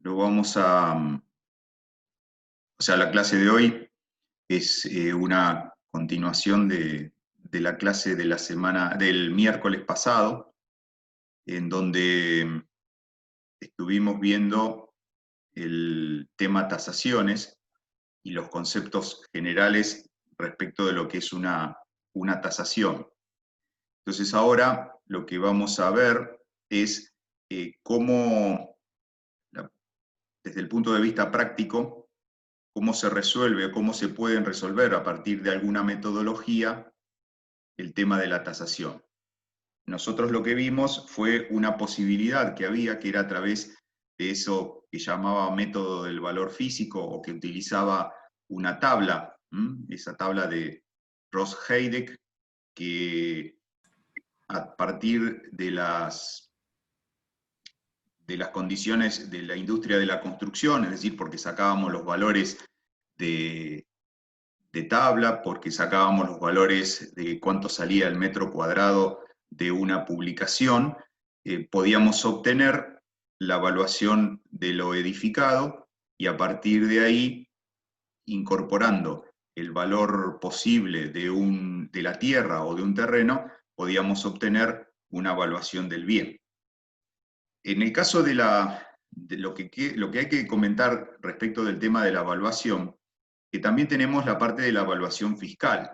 Lo vamos a, o sea, la clase de hoy es una continuación de la clase de la semana, del miércoles pasado, en donde estuvimos viendo el tema tasaciones y los conceptos generales respecto de lo que es una tasación. Entonces ahora lo que vamos a ver es cómo, desde el punto de vista práctico, cómo se resuelve o cómo se pueden resolver a partir de alguna metodología el tema de la tasación. Nosotros lo que vimos fue una posibilidad que había, que era a través de eso que llamaba método del valor físico o que utilizaba una tabla, esa tabla de Ross-Heideck, que a partir de las condiciones de la industria de la construcción, es decir, porque sacábamos los valores de tabla, porque sacábamos los valores de cuánto salía el metro cuadrado de una publicación, podíamos obtener la evaluación de lo edificado y a partir de ahí, incorporando el valor posible de la tierra o de un terreno, podíamos obtener una evaluación del bien. En el caso de lo que hay que comentar respecto del tema de la evaluación, que también tenemos la parte de la evaluación fiscal,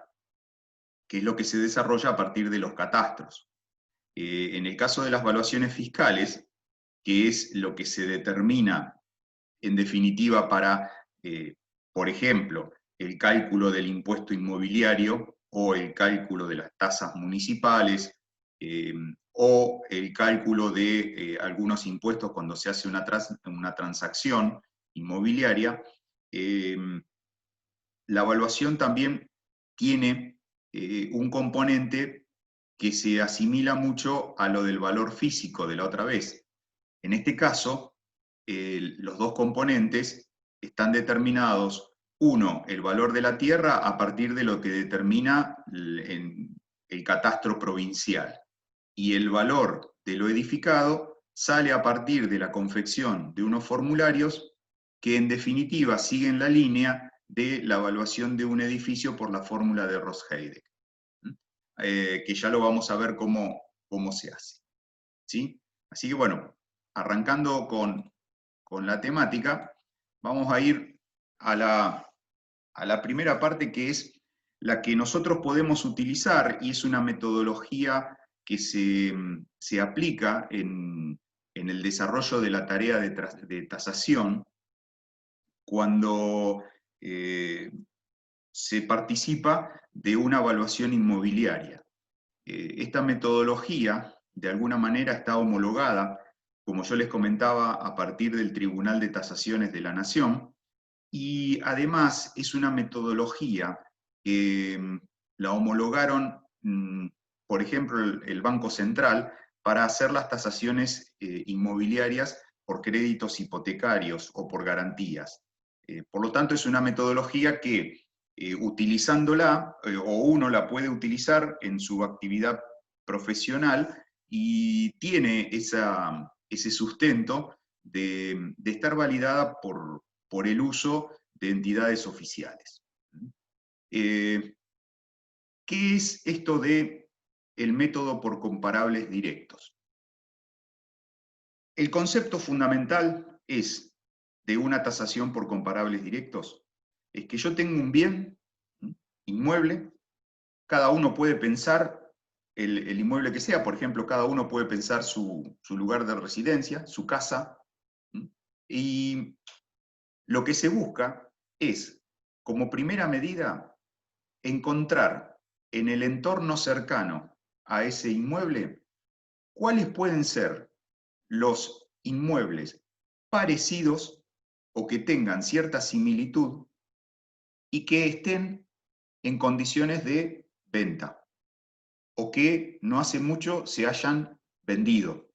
que es lo que se desarrolla a partir de los catastros. En el caso de las evaluaciones fiscales, que es lo que se determina en definitiva para, por ejemplo, el cálculo del impuesto inmobiliario o el cálculo de las tasas municipales, o el cálculo de algunos impuestos cuando se hace una transacción inmobiliaria, la evaluación también tiene un componente que se asimila mucho a lo del valor físico de la otra vez. En este caso, los dos componentes están determinados, uno, el valor de la tierra a partir de lo que determina el catastro provincial, y el valor de lo edificado sale a partir de la confección de unos formularios que en definitiva siguen la línea de la evaluación de un edificio por la fórmula de Ross-Heideck, que ya lo vamos a ver cómo se hace, ¿sí? Así que bueno, arrancando con la temática, vamos a ir a la primera parte, que es la que nosotros podemos utilizar, y es una metodología que se aplica en el desarrollo de la tarea de tasación cuando se participa de una evaluación inmobiliaria. Esta metodología, de alguna manera, está homologada, como yo les comentaba, a partir del Tribunal de Tasaciones de la Nación, y además es una metodología que la homologaron, por ejemplo, el Banco Central para hacer las tasaciones inmobiliarias por créditos hipotecarios o por garantías. Por lo tanto, es una metodología que utilizándola, o uno la puede utilizar en su actividad profesional y tiene ese sustento de estar validada por el uso de entidades oficiales. ¿Qué es esto de el método por comparables directos? El concepto fundamental de una tasación por comparables directos es que yo tengo un bien inmueble, cada uno puede pensar el inmueble que sea, por ejemplo, cada uno puede pensar su lugar de residencia, su casa, y lo que se busca es, como primera medida, encontrar en el entorno cercano a ese inmueble cuáles pueden ser los inmuebles parecidos o que tengan cierta similitud y que estén en condiciones de venta o que no hace mucho se hayan vendido,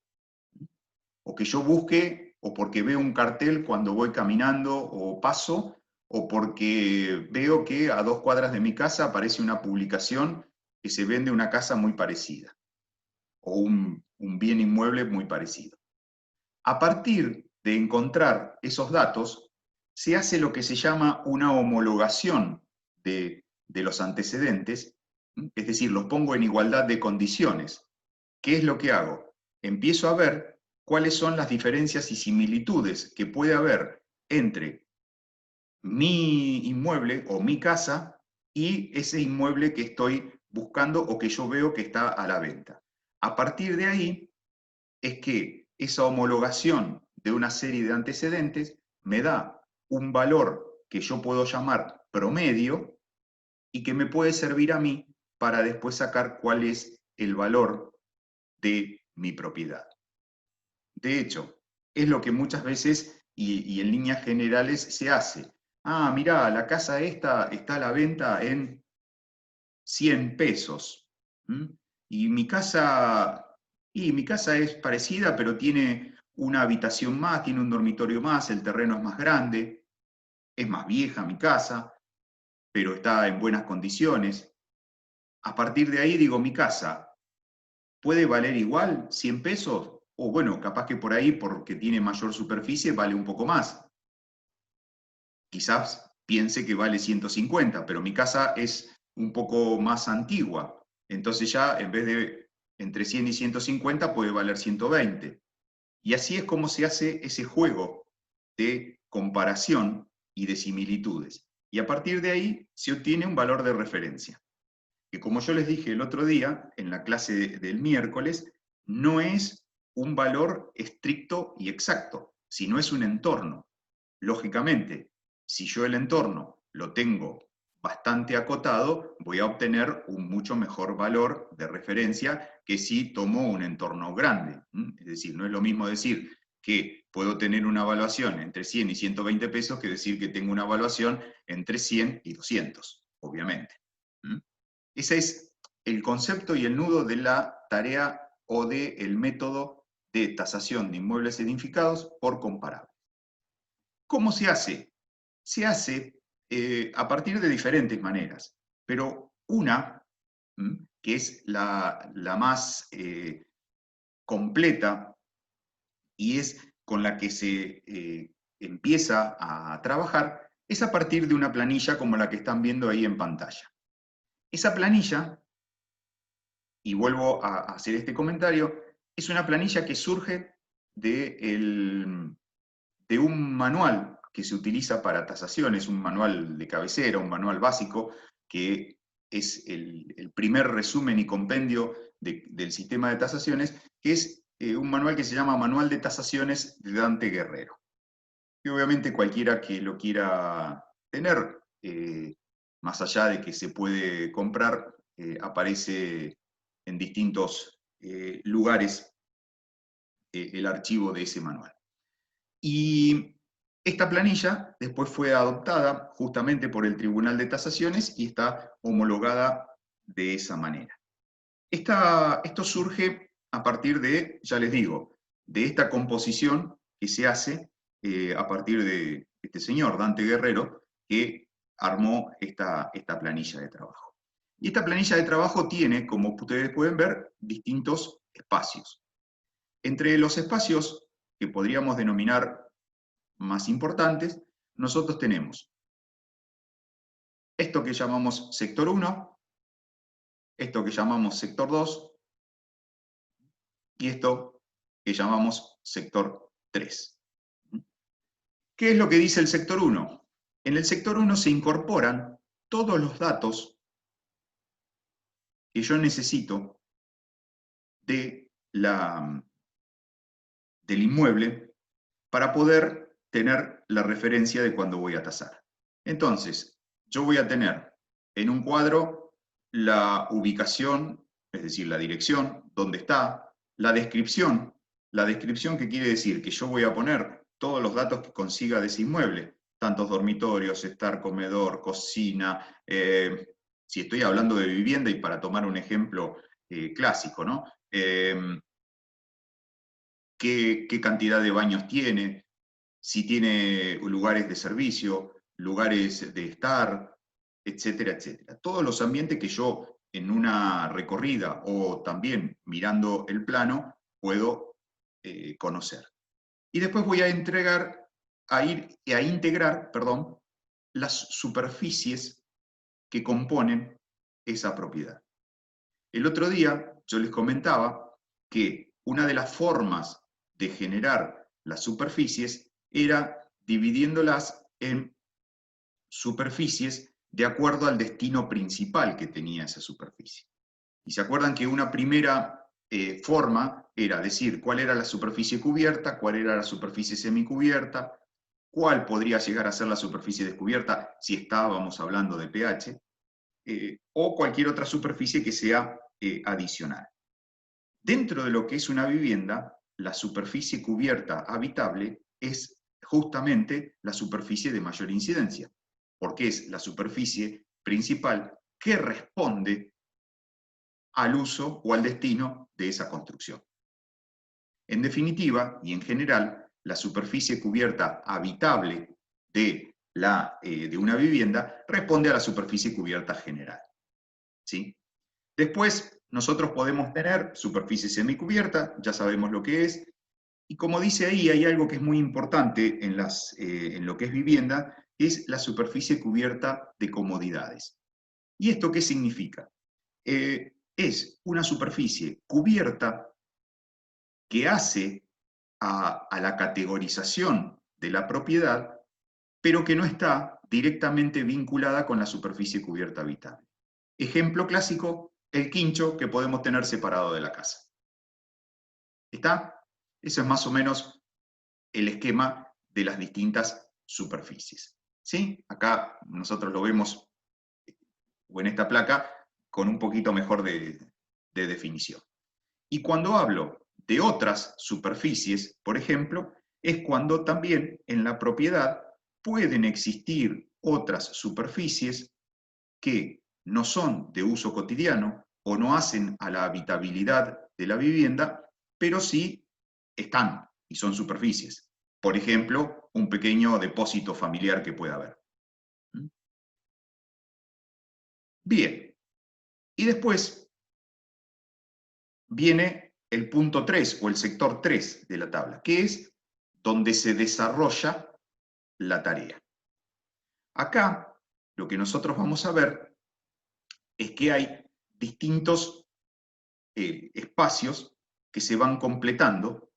o que yo busque, o porque veo un cartel cuando voy caminando o paso, o porque veo que a 2 cuadras de mi casa aparece una publicación que se vende una casa muy parecida, o un bien inmueble muy parecido. A partir de encontrar esos datos, se hace lo que se llama una homologación de los antecedentes, es decir, los pongo en igualdad de condiciones. ¿Qué es lo que hago? Empiezo a ver cuáles son las diferencias y similitudes que puede haber entre mi inmueble o mi casa y ese inmueble que estoy buscando o que yo veo que está a la venta. A partir de ahí es que esa homologación de una serie de antecedentes me da un valor que yo puedo llamar promedio y que me puede servir a mí para después sacar cuál es el valor de mi propiedad. De hecho, es lo que muchas veces y en líneas generales se hace. Ah, mirá, la casa esta está a la venta en 100 pesos. ¿Mm? Y mi casa es parecida, pero tiene una habitación más, tiene un dormitorio más, el terreno es más grande, es más vieja mi casa, pero está en buenas condiciones. A partir de ahí digo, mi casa puede valer igual 100 pesos, o bueno, capaz que por ahí, porque tiene mayor superficie, vale un poco más. Quizás piense que vale 150, pero mi casa es un poco más antigua. Entonces ya en vez de entre 100 y 150 puede valer 120. Y así es como se hace ese juego de comparación y de similitudes. Y a partir de ahí se obtiene un valor de referencia, que como yo les dije el otro día, en la clase del miércoles, no es un valor estricto y exacto, sino es un entorno. Lógicamente, si yo el entorno lo tengo bastante acotado, voy a obtener un mucho mejor valor de referencia que si tomo un entorno grande. Es decir, no es lo mismo decir que puedo tener una evaluación entre 100 y 120 pesos que decir que tengo una evaluación entre 100 y 200, obviamente. Ese es el concepto y el nudo de la tarea o del método de tasación de inmuebles edificados por comparables. ¿Cómo se hace? Se hace a partir de diferentes maneras, pero una, que es la más completa y es con la que se empieza a trabajar, es a partir de una planilla como la que están viendo ahí en pantalla. Esa planilla, y vuelvo a hacer este comentario, es una planilla que surge de un manual que se utiliza para tasaciones, un manual de cabecera, un manual básico, que es el primer resumen y compendio del sistema de tasaciones, que es un manual que se llama Manual de Tasaciones de Dante Guerrero. Y obviamente cualquiera que lo quiera tener, más allá de que se puede comprar, aparece en distintos lugares el archivo de ese manual. Y esta planilla después fue adoptada justamente por el Tribunal de Tasaciones y está homologada de esa manera. Esto surge a partir de, ya les digo, de esta composición que se hace a partir de este señor, Dante Guerrero, que armó esta planilla de trabajo. Y esta planilla de trabajo tiene, como ustedes pueden ver, distintos espacios. Entre los espacios que podríamos denominar más importantes, nosotros tenemos esto que llamamos sector 1, esto que llamamos sector 2 y esto que llamamos sector 3. ¿Qué es lo que dice el sector 1? En el sector 1 se incorporan todos los datos que yo necesito de del inmueble para poder tener la referencia de cuando voy a tasar. Entonces, yo voy a tener en un cuadro la ubicación, es decir, la dirección, dónde está, la descripción que quiere decir que yo voy a poner todos los datos que consiga de ese inmueble, tantos dormitorios, estar, comedor, cocina, si estoy hablando de vivienda y para tomar un ejemplo clásico, ¿no? Qué cantidad de baños tiene, si tiene lugares de servicio, lugares de estar, etcétera, etcétera. Todos los ambientes que yo en una recorrida o también mirando el plano puedo conocer. Y después voy a integrar, perdón, las superficies que componen esa propiedad. El otro día yo les comentaba que una de las formas de generar las superficies era dividiéndolas en superficies de acuerdo al destino principal que tenía esa superficie. Y se acuerdan que una primera forma era decir cuál era la superficie cubierta, cuál era la superficie semicubierta, cuál podría llegar a ser la superficie descubierta si estábamos hablando de pH, o cualquier otra superficie que sea adicional. Dentro de lo que es una vivienda, la superficie cubierta habitable es justamente la superficie de mayor incidencia, porque es la superficie principal que responde al uso o al destino de esa construcción. En definitiva, y en general, la superficie cubierta habitable de una vivienda responde a la superficie cubierta general. ¿Sí? Después, nosotros podemos tener superficie semicubierta, ya sabemos lo que es, y como dice ahí, hay algo que es muy importante en lo que es vivienda, es la superficie cubierta de comodidades. ¿Y esto qué significa? Es una superficie cubierta que hace a la categorización de la propiedad, pero que no está directamente vinculada con la superficie cubierta habitable. Ejemplo clásico, el quincho que podemos tener separado de la casa. ¿Está? Eso es más o menos el esquema de las distintas superficies. ¿Sí? Acá nosotros lo vemos, o en esta placa, con un poquito mejor de definición. Y cuando hablo de otras superficies, por ejemplo, es cuando también en la propiedad pueden existir otras superficies que no son de uso cotidiano o no hacen a la habitabilidad de la vivienda, pero sí están y son superficies. Por ejemplo, un pequeño depósito familiar que pueda haber. Bien, y después viene el punto 3 o el sector 3 de la tabla, que es donde se desarrolla la tarea. Acá lo que nosotros vamos a ver es que hay distintos espacios que se van completando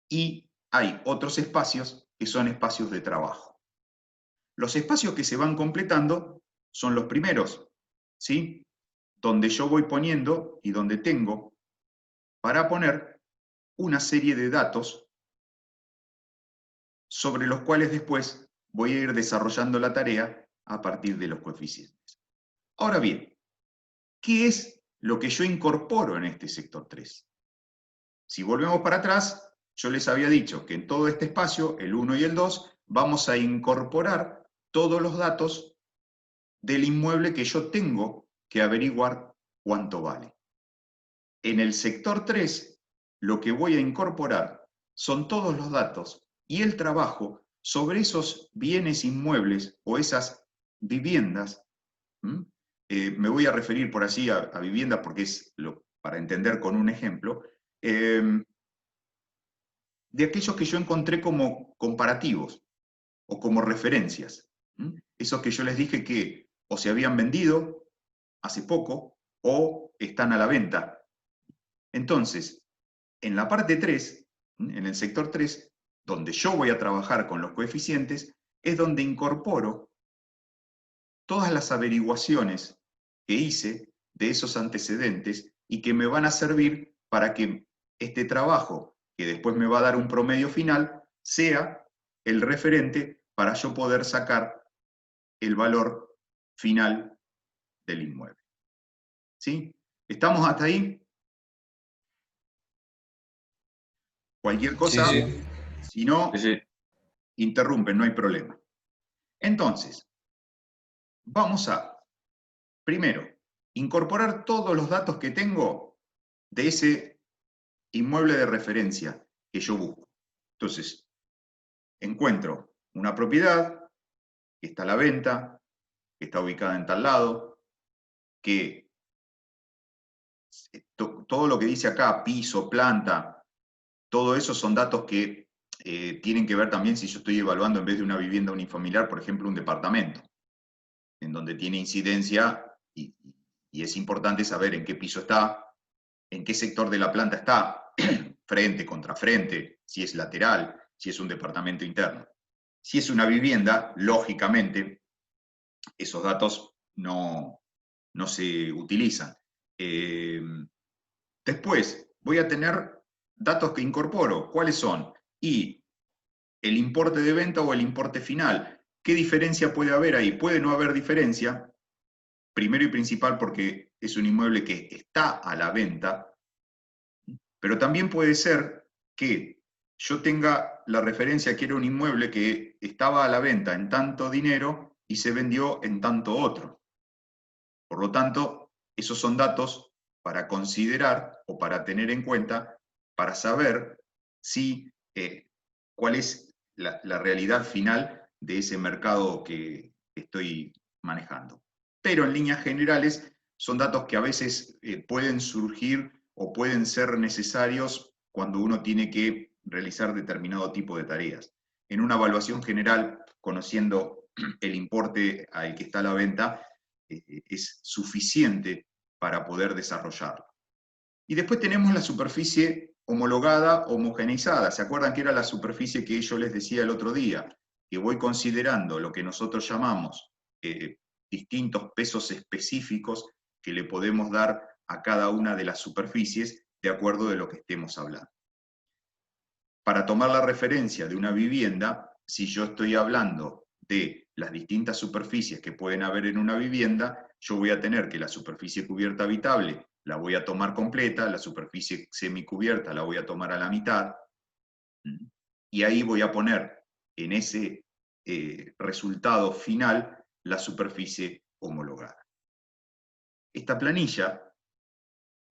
y hay otros espacios que son espacios de trabajo. Los espacios que se van completando son los primeros, ¿sí? Donde yo voy poniendo y donde tengo para poner una serie de datos sobre los cuales después voy a ir desarrollando la tarea a partir de los coeficientes. Ahora bien, ¿qué es lo que yo incorporo en este sector 3? Si volvemos para atrás, yo les había dicho que en todo este espacio, el 1 y el 2, vamos a incorporar todos los datos del inmueble que yo tengo que averiguar cuánto vale. En el sector 3, lo que voy a incorporar son todos los datos y el trabajo sobre esos bienes inmuebles o esas viviendas. Me voy a referir por así a vivienda porque es para entender con un ejemplo, de aquellos que yo encontré como comparativos o como referencias. Esos que yo les dije que o se habían vendido hace poco o están a la venta. Entonces, en la parte 3, en el sector 3, donde yo voy a trabajar con los coeficientes, es donde incorporo todas las averiguaciones que hice de esos antecedentes y que me van a servir para que este trabajo, que después me va a dar un promedio final, sea el referente para yo poder sacar el valor final del inmueble. ¿Sí? ¿Estamos hasta ahí? Cualquier cosa, Sí. si no, interrumpen, no hay problema. Entonces, vamos a, primero, incorporar todos los datos que tengo de ese inmueble de referencia que yo busco. Entonces, encuentro una propiedad que está a la venta, que está ubicada en tal lado, que todo lo que dice acá, piso, planta, todo eso son datos que tienen que ver también si yo estoy evaluando en vez de una vivienda unifamiliar, por ejemplo, un departamento, en donde tiene incidencia y es importante saber en qué piso está, en qué sector de la planta está, frente, contra frente, si es lateral, si es un departamento interno. Si es una vivienda, lógicamente, esos datos no se utilizan. Después, voy a tener datos que incorporo. ¿Cuáles son? Y el importe de venta o el importe final. ¿Qué diferencia puede haber ahí? Puede no haber diferencia, primero y principal porque es un inmueble que está a la venta, pero también puede ser que yo tenga la referencia que era un inmueble que estaba a la venta en tanto dinero y se vendió en tanto otro. Por lo tanto, esos son datos para considerar o para tener en cuenta, para saber si, cuál es la realidad final de ese mercado que estoy manejando. Pero en líneas generales son datos que a veces pueden surgir o pueden ser necesarios cuando uno tiene que realizar determinado tipo de tareas. En una evaluación general, conociendo el importe al que está a la venta, es suficiente para poder desarrollarlo. Y después tenemos la superficie homologada, homogeneizada. ¿Se acuerdan que era la superficie que yo les decía el otro día? Que voy considerando lo que nosotros llamamos distintos pesos específicos que le podemos dar a cada una de las superficies de acuerdo de lo que estemos hablando. Para tomar la referencia de una vivienda, si yo estoy hablando de las distintas superficies que pueden haber en una vivienda, yo voy a tener que la superficie cubierta habitable la voy a tomar completa, la superficie semicubierta la voy a tomar a la mitad, y ahí voy a poner en ese resultado final la superficie homologada. Esta planilla,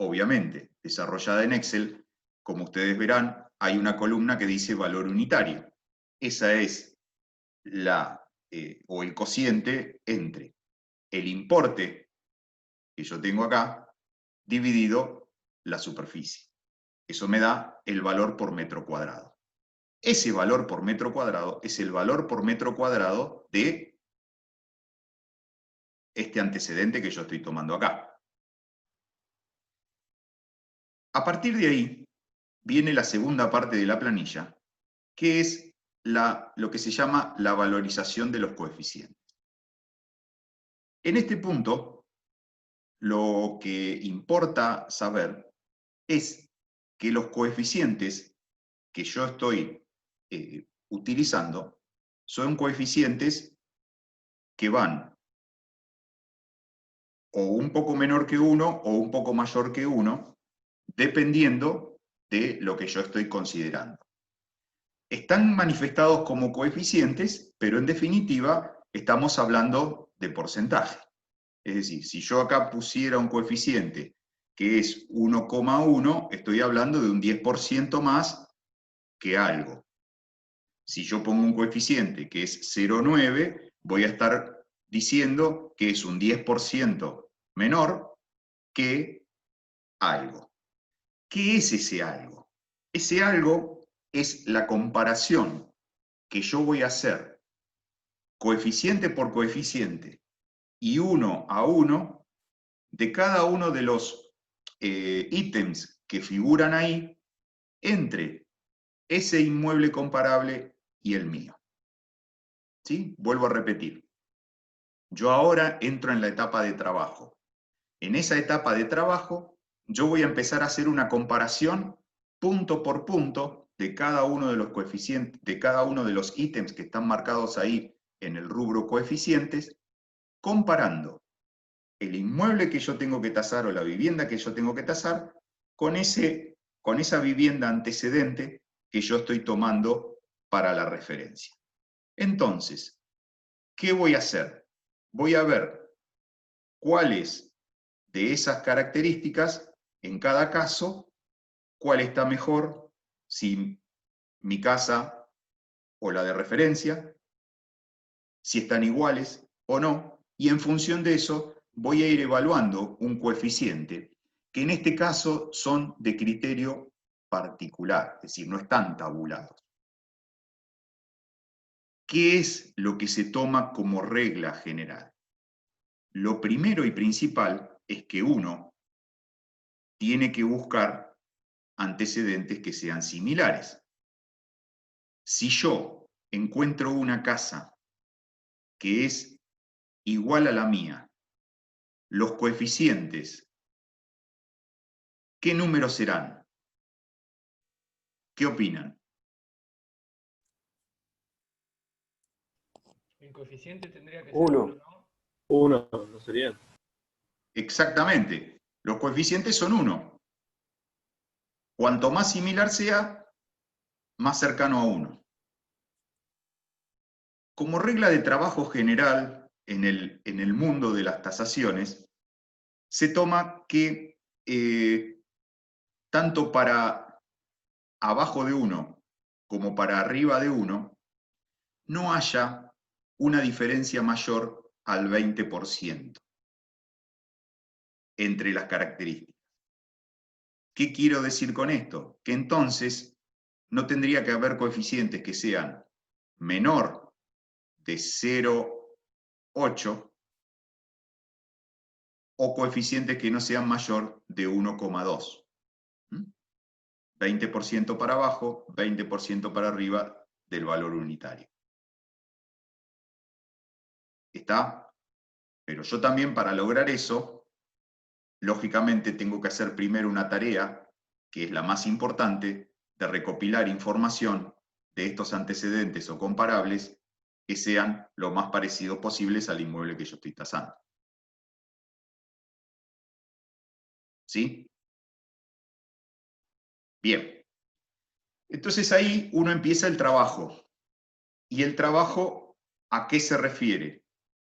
obviamente, desarrollada en Excel, como ustedes verán, hay una columna que dice valor unitario. Esa es o el cociente entre el importe que yo tengo acá dividido la superficie. Eso me da el valor por metro cuadrado. Ese valor por metro cuadrado es el valor por metro cuadrado de este antecedente que yo estoy tomando acá. A partir de ahí viene la segunda parte de la planilla, que es lo que se llama la valorización de los coeficientes. En este punto, lo que importa saber es que los coeficientes que yo estoy utilizando son coeficientes que van o un poco menor que 1 o un poco mayor que 1, dependiendo de lo que yo estoy considerando. Están manifestados como coeficientes, pero en definitiva estamos hablando de porcentaje. Es decir, si yo acá pusiera un coeficiente que es 1,1, estoy hablando de un 10% más que algo. Si yo pongo un coeficiente que es 0,9, voy a estar diciendo que es un 10% menor que algo. ¿Qué es ese algo? Ese algo es la comparación que yo voy a hacer coeficiente por coeficiente y 1 a 1 de cada uno de los ítems que figuran ahí entre ese inmueble comparable y el mío. ¿Sí? Vuelvo a repetir. Yo ahora entro en la etapa de trabajo. En esa etapa de trabajo, yo voy a empezar a hacer una comparación punto por punto de cada uno de los coeficientes, de cada uno de los ítems que están marcados ahí en el rubro coeficientes, comparando el inmueble que yo tengo que tasar o la vivienda que yo tengo que tasar con esa vivienda antecedente que yo estoy tomando para la referencia. Entonces, ¿qué voy a hacer? Voy a ver cuáles de esas características, en cada caso, cuál está mejor, si mi casa o la de referencia, si están iguales o no, y en función de eso voy a ir evaluando un coeficiente, que en este caso son de criterio particular, es decir, no están tabulados. ¿qué es lo que se toma como regla general? Lo primero y principal es que uno tiene que buscar antecedentes que sean similares. Si yo encuentro una casa que es igual a la mía, los coeficientes, ¿qué números serán? ¿Qué opinan? El coeficiente tendría que ser 1. 1, ¿no? 1, ¿no sería? Exactamente, los coeficientes son 1. Cuanto más similar sea, más cercano a 1. Como regla de trabajo general en el mundo de las tasaciones, se toma que tanto para abajo de 1 como para arriba de 1, no haya una diferencia mayor al 20% entre las características. ¿Qué quiero decir con esto? Que entonces no tendría que haber coeficientes que sean menor de 0,8 o coeficientes que no sean mayor de 1,2. 20% para abajo, 20% para arriba del valor unitario. ¿Está? Pero yo también, para lograr eso, lógicamente tengo que hacer primero una tarea, que es la más importante, de recopilar información de estos antecedentes o comparables que sean lo más parecidos posibles al inmueble que yo estoy tasando. ¿Sí? Bien. Entonces ahí uno empieza el trabajo. ¿Y el trabajo a qué se refiere?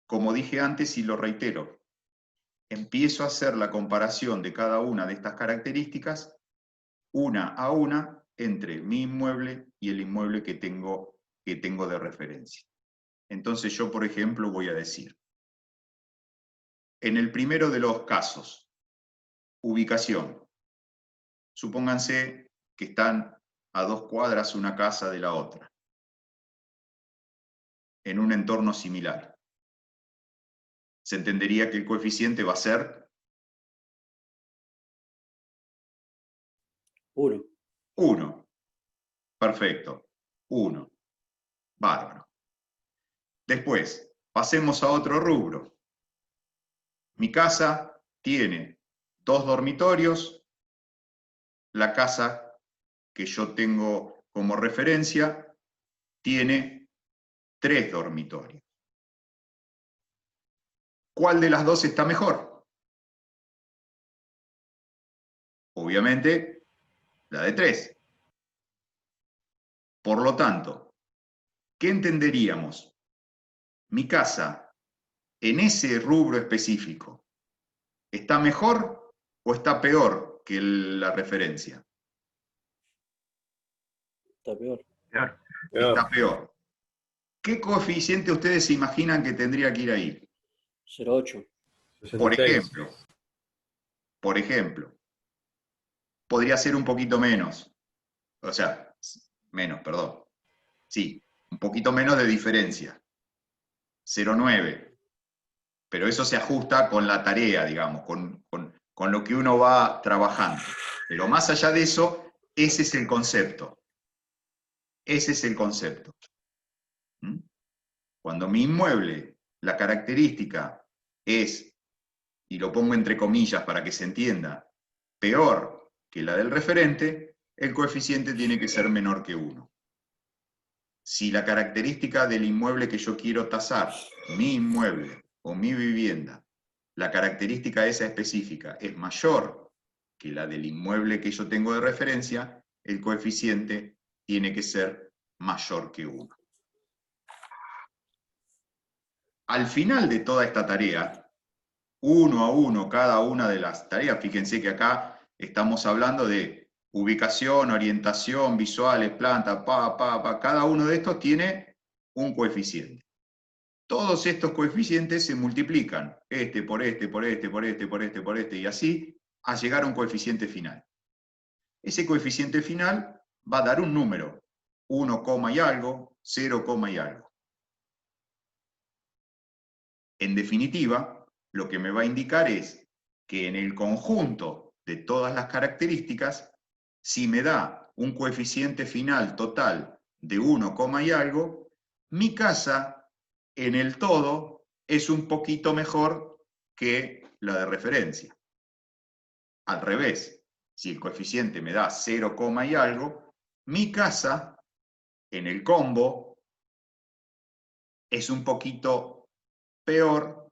Como dije antes y lo reitero, empiezo a hacer la comparación de cada una de estas características, una a una, entre mi inmueble y el inmueble que tengo de referencia. Entonces yo, por ejemplo, voy a decir, en el primero de los casos, ubicación. Supónganse que están a 2 cuadras una casa de la otra, en un entorno similar. Se entendería que el coeficiente va a ser 1. 1. Perfecto. 1. Bárbaro. Después, pasemos a otro rubro. Mi casa tiene 2 dormitorios. La casa que yo tengo como referencia tiene 3 dormitorios. ¿Cuál de las dos está mejor? Obviamente, la de 3. Por lo tanto, ¿qué entenderíamos? Mi casa, en ese rubro específico, ¿está mejor o está peor que la referencia? Está peor. Peor. Está peor. ¿Qué coeficiente ustedes se imaginan que tendría que ir ahí? 0,8. Por ejemplo, podría ser un poquito menos. O sea, menos, perdón. Sí, un poquito menos de diferencia. 0,9. Pero eso se ajusta con la tarea, digamos, con lo que uno va trabajando. Pero más allá de eso, ese es el concepto. Ese es el concepto. ¿Mm? Cuando mi inmueble, la característica es, y lo pongo entre comillas para que se entienda, peor que la del referente, el coeficiente tiene que ser menor que 1. Si la característica del inmueble que yo quiero tasar, mi inmueble o mi vivienda, la característica esa específica es mayor que la del inmueble que yo tengo de referencia, el coeficiente tiene que ser mayor que 1. Al final de toda esta tarea, uno a uno cada una de las tareas, fíjense que acá estamos hablando de ubicación, orientación, visuales, planta, cada uno de estos tiene un coeficiente. Todos estos coeficientes se multiplican, este por este, por este, por este, por este, por este, y así, a llegar a un coeficiente final. Ese coeficiente final va a dar un número, 1, y algo, 0, y algo. En definitiva, lo que me va a indicar es que en el conjunto de todas las características, si me da un coeficiente final total de 1, y algo, mi casa en el todo es un poquito mejor que la de referencia. Al revés, si el coeficiente me da 0, y algo, mi casa en el combo es un poquito peor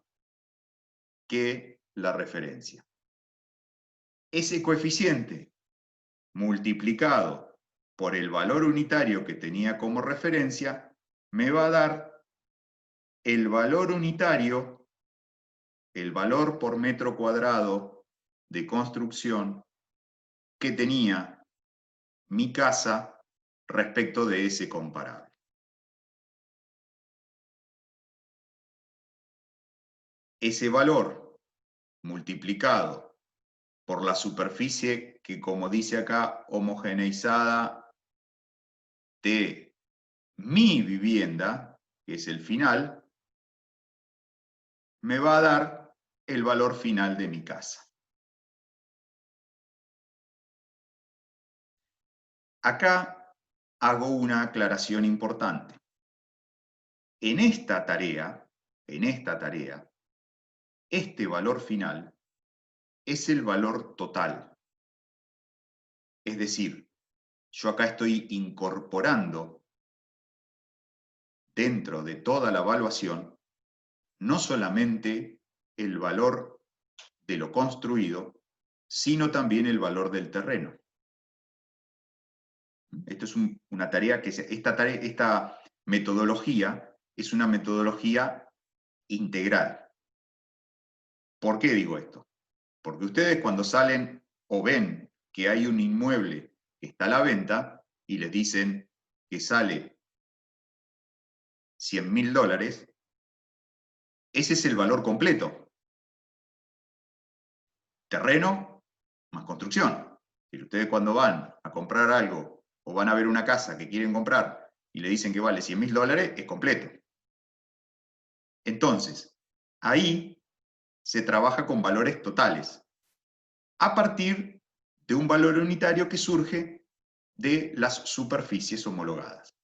que la referencia. Ese coeficiente multiplicado por el valor unitario que tenía como referencia me va a dar el valor unitario, el valor por metro cuadrado de construcción que tenía mi casa respecto de ese comparable. Ese valor multiplicado por la superficie que, como dice acá, homogeneizada de mi vivienda, que es el final, me va a dar el valor final de mi casa. Acá hago una aclaración importante. En esta tarea, este valor final es el valor total. Es decir, yo acá estoy incorporando dentro de toda la evaluación no solamente el valor de lo construido, sino también el valor del terreno. Esto es una tarea que esta metodología es una metodología integral. ¿Por qué digo esto? Porque ustedes cuando salen o ven que hay un inmueble que está a la venta y les dicen que sale $100.000, ese es el valor completo. Terreno más construcción. Si ustedes cuando van a comprar algo o van a ver una casa que quieren comprar y le dicen que vale $100.000, es completo. Entonces, ahí se trabaja con valores totales, a partir de un valor unitario que surge de las superficies homologadas.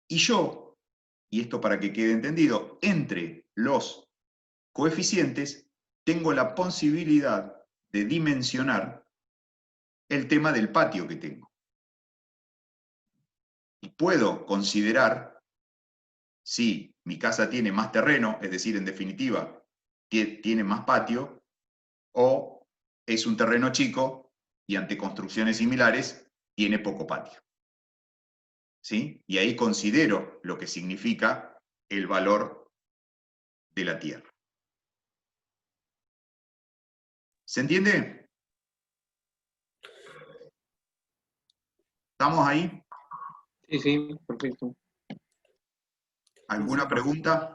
Y yo, y esto para que quede entendido, entre los coeficientes tengo la posibilidad de dimensionar el tema del patio que tengo. Y puedo considerar si mi casa tiene más terreno, es decir, en definitiva, tiene más patio, o es un terreno chico y ante construcciones similares tiene poco patio. ¿Sí? Y ahí considero lo que significa el valor de la tierra. ¿Se entiende? ¿Estamos ahí? Sí, sí, perfecto. ¿Alguna pregunta?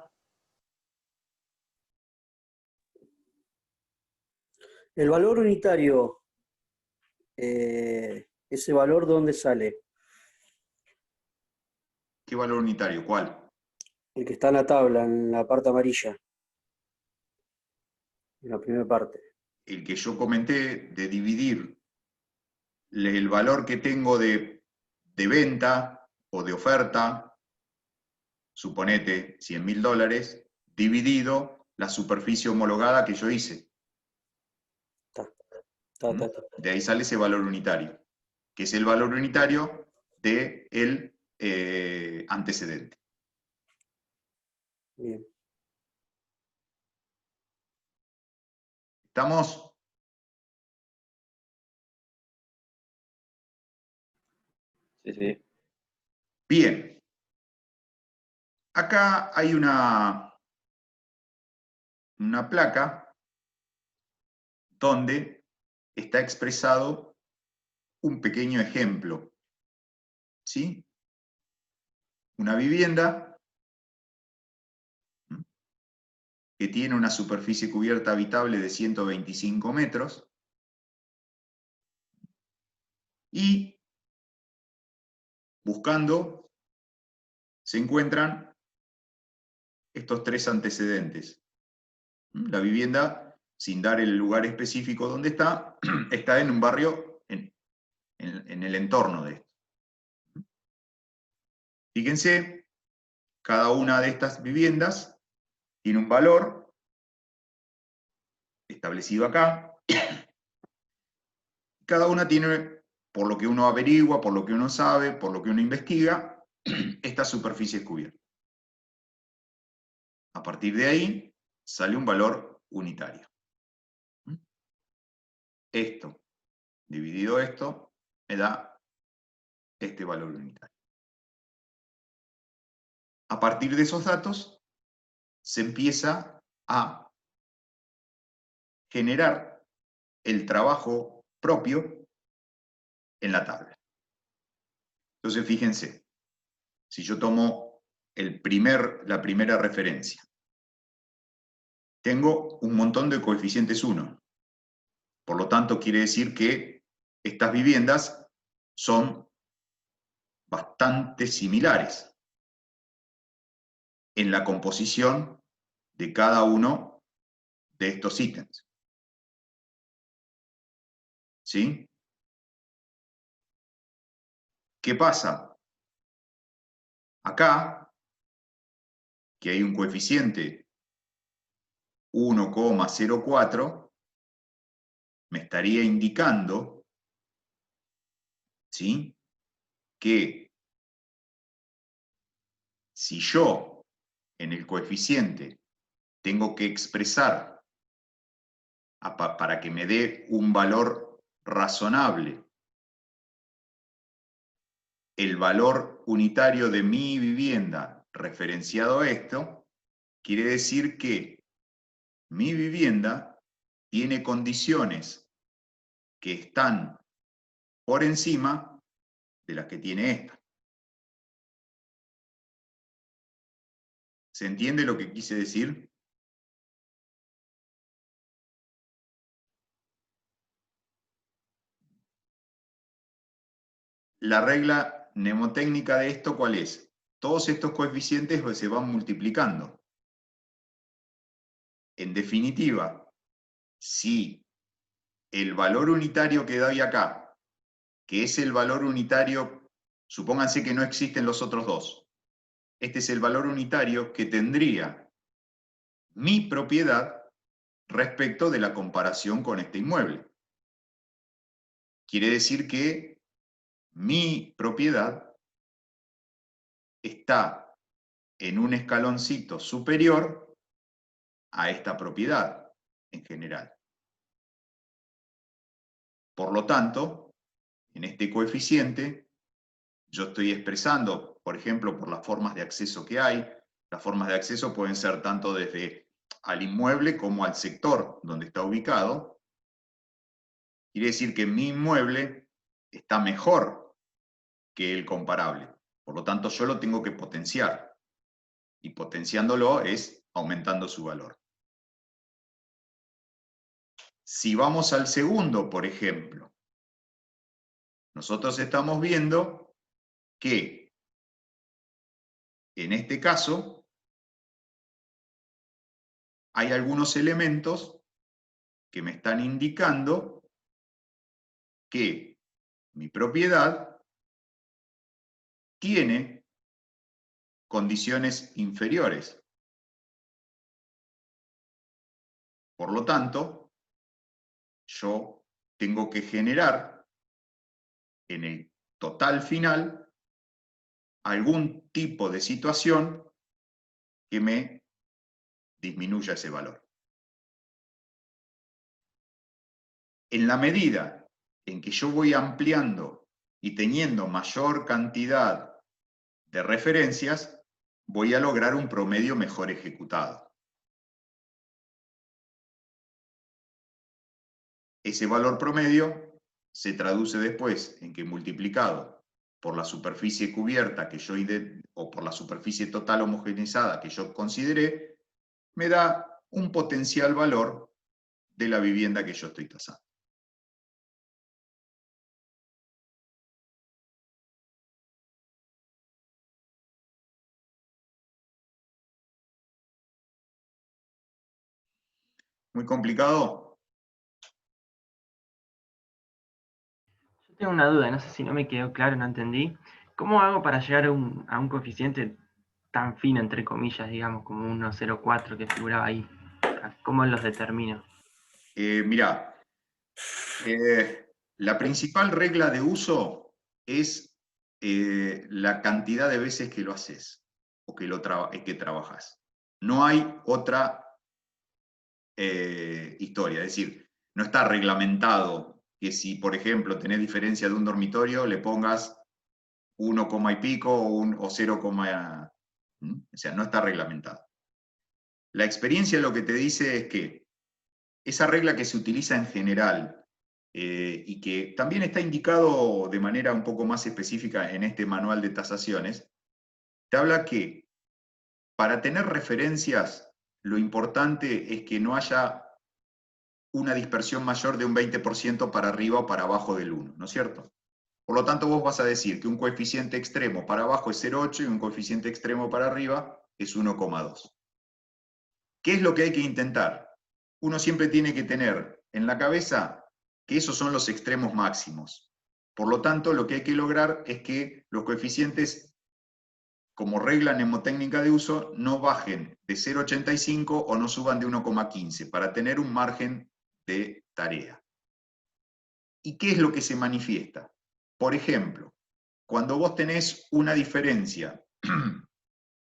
El valor unitario, ¿ese valor dónde sale? ¿Qué valor unitario? ¿Cuál? El que está en la tabla, en la parte amarilla, en la primera parte. El que yo comenté de dividir el valor que tengo de venta o de oferta, suponete $100.000, dividido la superficie homologada que yo hice. De ahí sale ese valor unitario, que es el valor unitario del antecedente. Bien. ¿Estamos? Sí, sí. Bien. Acá hay una placa donde está expresado un pequeño ejemplo. ¿Sí? Una vivienda que tiene una superficie cubierta habitable de 125 metros y buscando se encuentran estos tres antecedentes. La vivienda, sin dar el lugar específico donde está, está en un barrio, en el entorno de esto. Fíjense, cada una de estas viviendas tiene un valor establecido acá. Cada una tiene, por lo que uno averigua, por lo que uno sabe, por lo que uno investiga, esta superficie cubierta. A partir de ahí sale un valor unitario. Esto dividido esto me da este valor unitario. A partir de esos datos se empieza a generar el trabajo propio en la tabla. Entonces fíjense, si yo tomo la primera referencia, tengo un montón de coeficientes 1. Por lo tanto, quiere decir que estas viviendas son bastante similares en la composición de cada uno de estos ítems. ¿Sí? ¿Qué pasa? Acá, que hay un coeficiente 1,04, me estaría indicando, ¿sí?, que si yo en el coeficiente tengo que expresar para que me dé un valor razonable el valor unitario de mi vivienda referenciado a esto, quiere decir que mi vivienda tiene condiciones que están por encima de las que tiene esta. ¿Se entiende lo que quise decir? La regla mnemotécnica de esto, ¿cuál es? Todos estos coeficientes se van multiplicando. En definitiva, si el valor unitario que doy acá, que es el valor unitario, supónganse que no existen los otros dos, este es el valor unitario que tendría mi propiedad respecto de la comparación con este inmueble. Quiere decir que mi propiedad está en un escaloncito superior a esta propiedad en general. Por lo tanto, en este coeficiente, yo estoy expresando, por ejemplo, por las formas de acceso que hay. Las formas de acceso pueden ser tanto desde al inmueble como al sector donde está ubicado. Quiere decir que mi inmueble está mejor que el comparable. Por lo tanto, yo lo tengo que potenciar. Y potenciándolo es aumentando su valor. Si vamos al segundo, por ejemplo, nosotros estamos viendo que en este caso hay algunos elementos que me están indicando que mi propiedad tiene condiciones inferiores. Por lo tanto, yo tengo que generar en el total final algún tipo de situación que me disminuya ese valor. En la medida en que yo voy ampliando y teniendo mayor cantidad de referencias, voy a lograr un promedio mejor ejecutado. Ese valor promedio se traduce después en que multiplicado por la superficie cubierta que yo o por la superficie total homogeneizada que yo consideré, me da un potencial valor de la vivienda que yo estoy tasando. ¿Muy complicado? Yo tengo una duda, no sé si no me quedó claro, no entendí. ¿Cómo hago para llegar a un coeficiente tan fino, entre comillas, digamos, como 1,04 que figuraba ahí? ¿Cómo los determino? Mirá, la principal regla de uso es la cantidad de veces que lo haces o que trabajas. No hay otra historia, es decir, no está reglamentado que si, por ejemplo, tenés diferencia de un dormitorio, le pongas 1, y pico o 0, o sea, no está reglamentado. La experiencia lo que te dice es que esa regla que se utiliza en general y que también está indicado de manera un poco más específica en este manual de tasaciones, te habla que para tener referencias lo importante es que no haya una dispersión mayor de un 20% para arriba o para abajo del 1, ¿no es cierto? Por lo tanto, vos vas a decir que un coeficiente extremo para abajo es 0,8 y un coeficiente extremo para arriba es 1,2. ¿Qué es lo que hay que intentar? Uno siempre tiene que tener en la cabeza que esos son los extremos máximos. Por lo tanto, lo que hay que lograr es que los coeficientes, como regla mnemotécnica de uso, no bajen de 0,85 o no suban de 1,15 para tener un margen de tarea. ¿Y qué es lo que se manifiesta? Por ejemplo, cuando vos tenés una diferencia,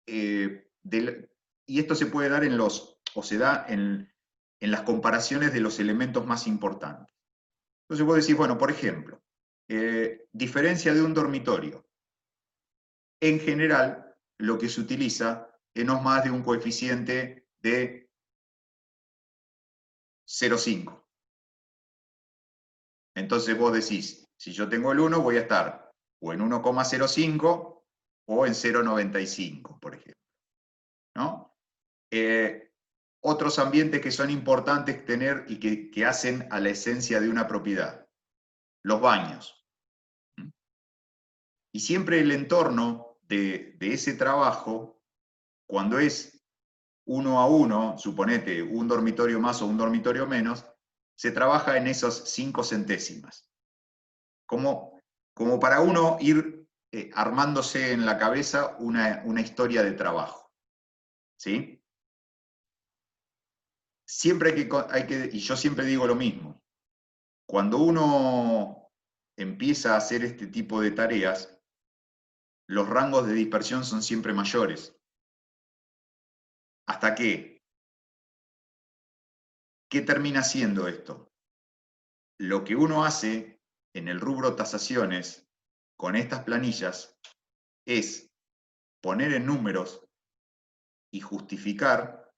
y esto se puede dar o se da en las comparaciones de los elementos más importantes. Entonces vos decís, bueno, por ejemplo, diferencia de un dormitorio. En general, lo que se utiliza es no más de un coeficiente de 0,5. Entonces vos decís, si yo tengo el 1, voy a estar o en 1,05 o en 0,95, por ejemplo. ¿No? Otros ambientes que son importantes tener y que hacen a la esencia de una propiedad. Los baños. Y siempre el entorno de ese trabajo, cuando es 1 a 1, suponete un dormitorio más o un dormitorio menos, se trabaja en esos 5 centésimas. Como para uno ir armándose en la cabeza una historia de trabajo. ¿Sí? Siempre y yo siempre digo lo mismo, cuando uno empieza a hacer este tipo de tareas, los rangos de dispersión son siempre mayores. ¿Hasta qué? ¿Qué termina siendo esto? Lo que uno hace en el rubro tasaciones con estas planillas es poner en números y justificar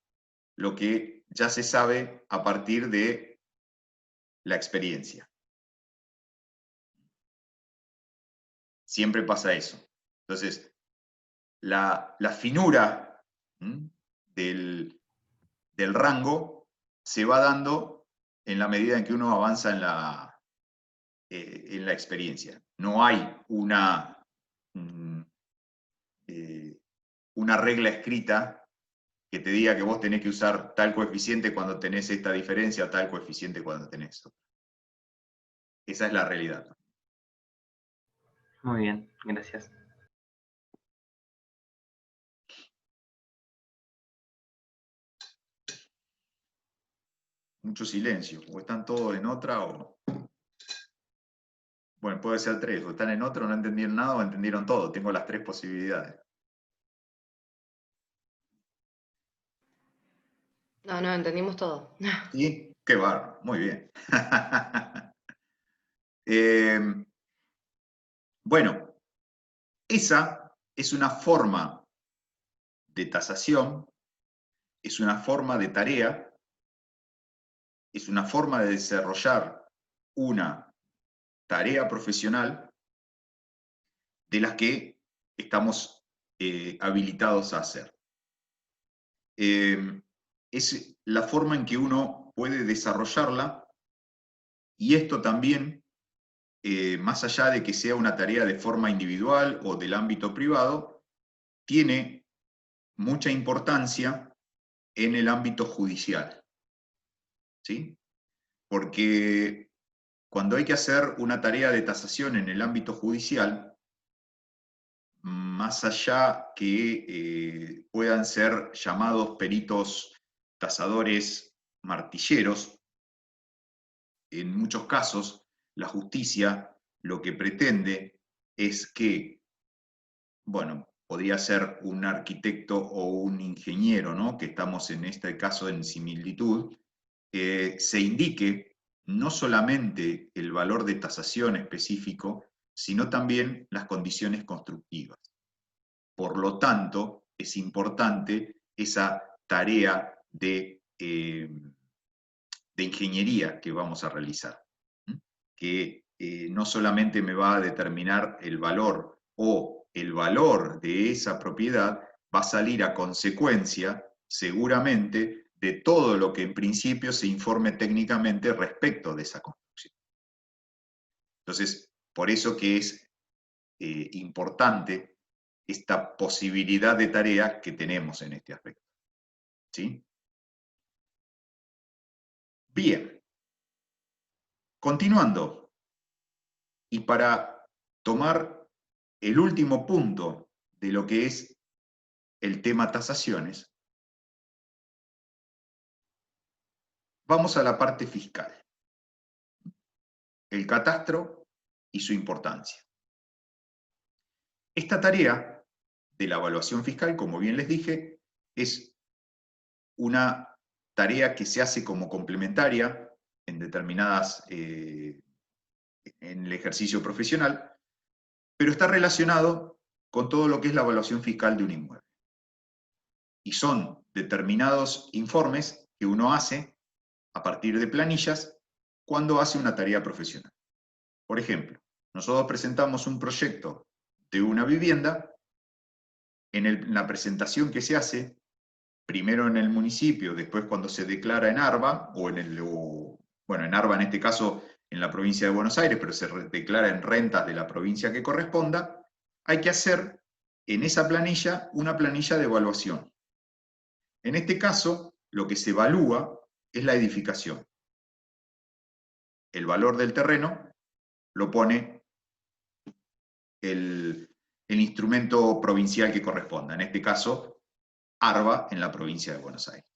lo que ya se sabe a partir de la experiencia. Siempre pasa eso. Entonces, la finura del rango se va dando en la medida en que uno avanza en la experiencia. No hay una regla escrita que te diga que vos tenés que usar tal coeficiente cuando tenés esta diferencia o tal coeficiente cuando tenés otra. Esa es la realidad. Muy bien, gracias. Mucho silencio. O están todos en otra o... Bueno, puede ser 3. O están en otra o no entendieron nada o entendieron todo. Tengo las 3 posibilidades. No, entendimos todo. ¿Sí? Qué bárbaro. Muy bien. Bueno, esa es una forma de tasación, es una forma de tarea, es una forma de desarrollar una tarea profesional de las que estamos habilitados a hacer. Es la forma en que uno puede desarrollarla y esto también, más allá de que sea una tarea de forma individual o del ámbito privado, tiene mucha importancia en el ámbito judicial. ¿sí? Porque cuando hay que hacer una tarea de tasación en el ámbito judicial, más allá que puedan ser llamados peritos tasadores martilleros, en muchos casos la justicia lo que pretende es que, bueno, podría ser un arquitecto o un ingeniero, ¿no? Que estamos en este caso en similitud, se indique no solamente el valor de tasación específico, sino también las condiciones constructivas. Por lo tanto, es importante esa tarea de ingeniería que vamos a realizar, que no solamente me va a determinar el valor o el valor de esa propiedad, va a salir a consecuencia, seguramente, de todo lo que en principio se informe técnicamente respecto de esa construcción. Entonces, por eso que es importante esta posibilidad de tarea que tenemos en este aspecto. ¿Sí? Bien. Continuando, y para tomar el último punto de lo que es el tema tasaciones, vamos a la parte fiscal, el catastro y su importancia. Esta tarea de la evaluación fiscal, como bien les dije, es una tarea que se hace como complementaria en determinadas, en el ejercicio profesional, pero está relacionado con todo lo que es la evaluación fiscal de un inmueble. Y son determinados informes que uno hace a partir de planillas cuando hace una tarea profesional. Por ejemplo, nosotros presentamos un proyecto de una vivienda, en la presentación que se hace, primero en el municipio, después cuando se declara en ARBA, bueno, en ARBA en este caso en la provincia de Buenos Aires, pero se declara en rentas de la provincia que corresponda, hay que hacer en esa planilla una planilla de evaluación. En este caso, lo que se evalúa es la edificación. El valor del terreno lo pone el instrumento provincial que corresponda, en este caso, ARBA en la provincia de Buenos Aires.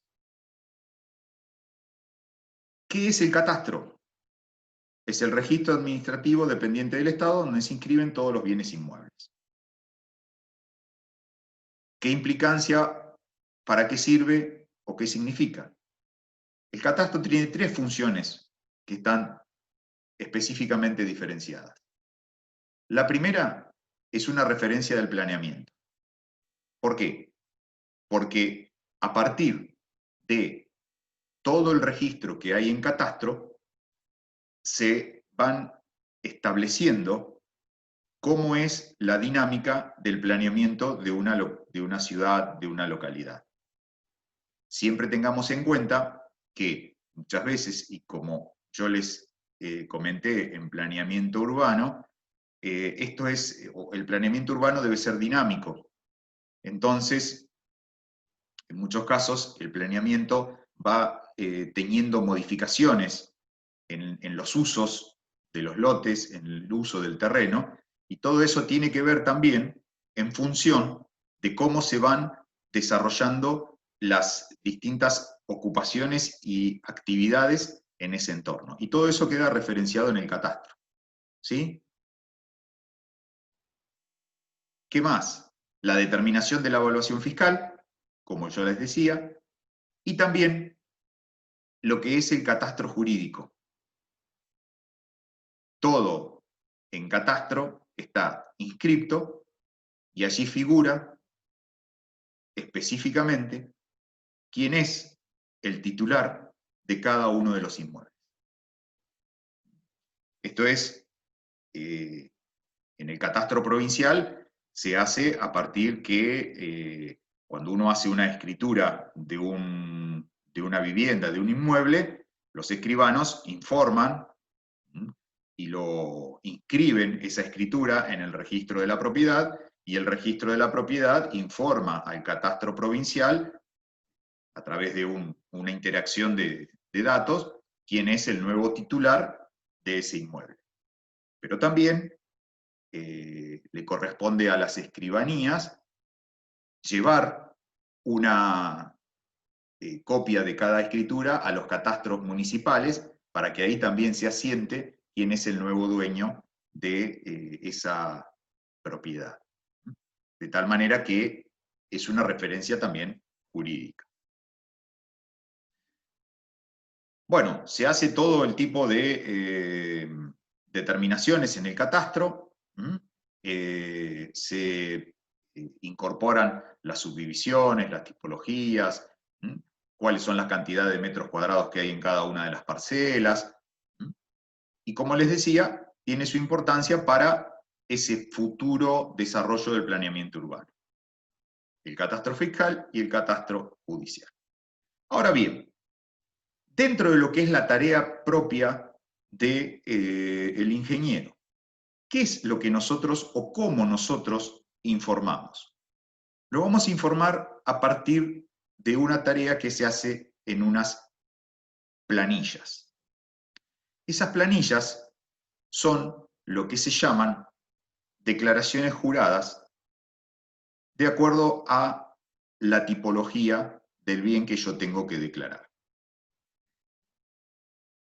¿Qué es el catastro? Es el registro administrativo dependiente del Estado donde se inscriben todos los bienes inmuebles. ¿Qué implicancia, para qué sirve o qué significa? El catastro tiene tres funciones que están específicamente diferenciadas. La primera es una referencia del planeamiento. ¿Por qué? Porque a partir de todo el registro que hay en catastro, se van estableciendo cómo es la dinámica del planeamiento de una ciudad, de una localidad. Siempre tengamos en cuenta que muchas veces, y como yo les comenté en planeamiento urbano, el planeamiento urbano debe ser dinámico. Entonces, en muchos casos, el planeamiento va teniendo modificaciones en los usos de los lotes, en el uso del terreno, y todo eso tiene que ver también en función de cómo se van desarrollando las distintas ocupaciones y actividades en ese entorno. Y todo eso queda referenciado en el catastro. ¿Sí? ¿Qué más? La determinación de la evaluación fiscal, como yo les decía, y también lo que es el catastro jurídico. Todo en catastro está inscripto y allí figura específicamente quién es el titular de cada uno de los inmuebles. Esto es, en el catastro provincial se hace a partir que cuando uno hace una escritura de una vivienda, de un inmueble, los escribanos informan y lo inscriben esa escritura en el registro de la propiedad, y el registro de la propiedad informa al catastro provincial, a través de una interacción de datos, quién es el nuevo titular de ese inmueble. Pero también le corresponde a las escribanías llevar una copia de cada escritura a los catastros municipales para que ahí también se asiente quién es el nuevo dueño de esa propiedad. De tal manera que es una referencia también jurídica. Bueno, se hace todo el tipo de determinaciones en el catastro, se incorporan las subdivisiones, las tipologías, cuáles son las cantidades de metros cuadrados que hay en cada una de las parcelas, y como les decía, tiene su importancia para ese futuro desarrollo del planeamiento urbano. El catastro fiscal y el catastro judicial. Ahora bien, dentro de lo que es la tarea propia del ingeniero, ¿qué es lo que nosotros o cómo nosotros informamos? Lo vamos a informar a partir de una tarea que se hace en unas planillas. Esas planillas son lo que se llaman declaraciones juradas de acuerdo a la tipología del bien que yo tengo que declarar.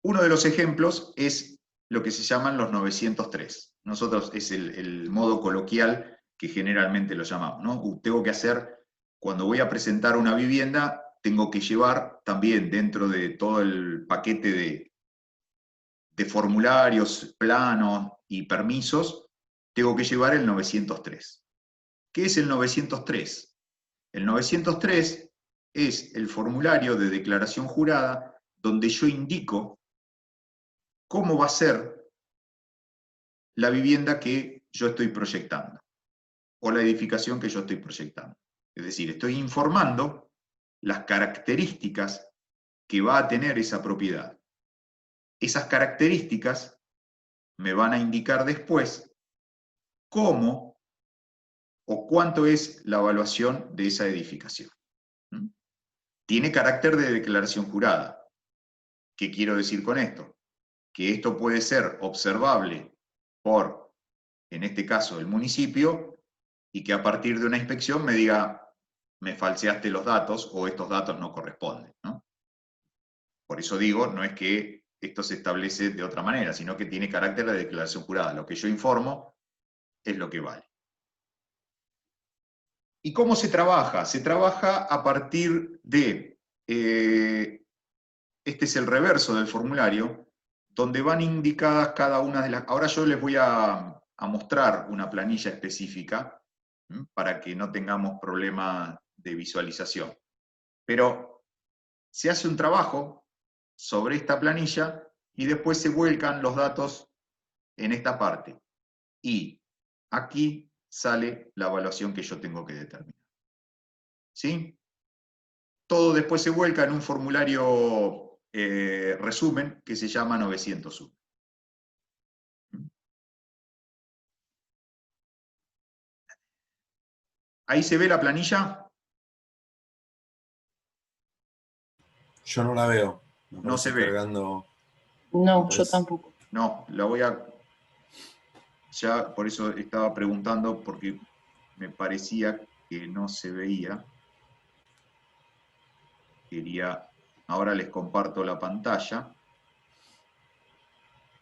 Uno de los ejemplos es lo que se llaman los 903. Nosotros es el modo coloquial que generalmente lo llamamos, ¿no? Tengo que hacer, cuando voy a presentar una vivienda, tengo que llevar también dentro de todo el paquete de formularios, planos y permisos, tengo que llevar el 903. ¿Qué es el 903? El 903 es el formulario de declaración jurada donde yo indico cómo va a ser la vivienda que yo estoy proyectando, o la edificación que yo estoy proyectando. Es decir, estoy informando las características que va a tener esa propiedad. Esas características me van a indicar después cómo o cuánto es la evaluación de esa edificación. Tiene carácter de declaración jurada. ¿Qué quiero decir con esto? Que esto puede ser observable por, en este caso, el municipio, y que a partir de una inspección me diga, me falseaste los datos o estos datos no corresponden, ¿no? Por eso digo, no es que esto se establece de otra manera, sino que tiene carácter de declaración jurada. Lo que yo informo es lo que vale. ¿Y cómo se trabaja? Se trabaja a partir de, este es el reverso del formulario, donde van indicadas cada una de las... Ahora yo les voy a mostrar una planilla específica, para que no tengamos problema de visualización. Pero se hace un trabajo sobre esta planilla y después se vuelcan los datos en esta parte. Y aquí sale la evaluación que yo tengo que determinar. ¿Sí? Todo después se vuelca en un formulario resumen que se llama 901. ¿Ahí se ve la planilla? Yo no la veo. No se ve. Cargando... No, yo tampoco. No, la voy a... Ya por eso estaba preguntando, porque me parecía que no se veía. Ahora les comparto la pantalla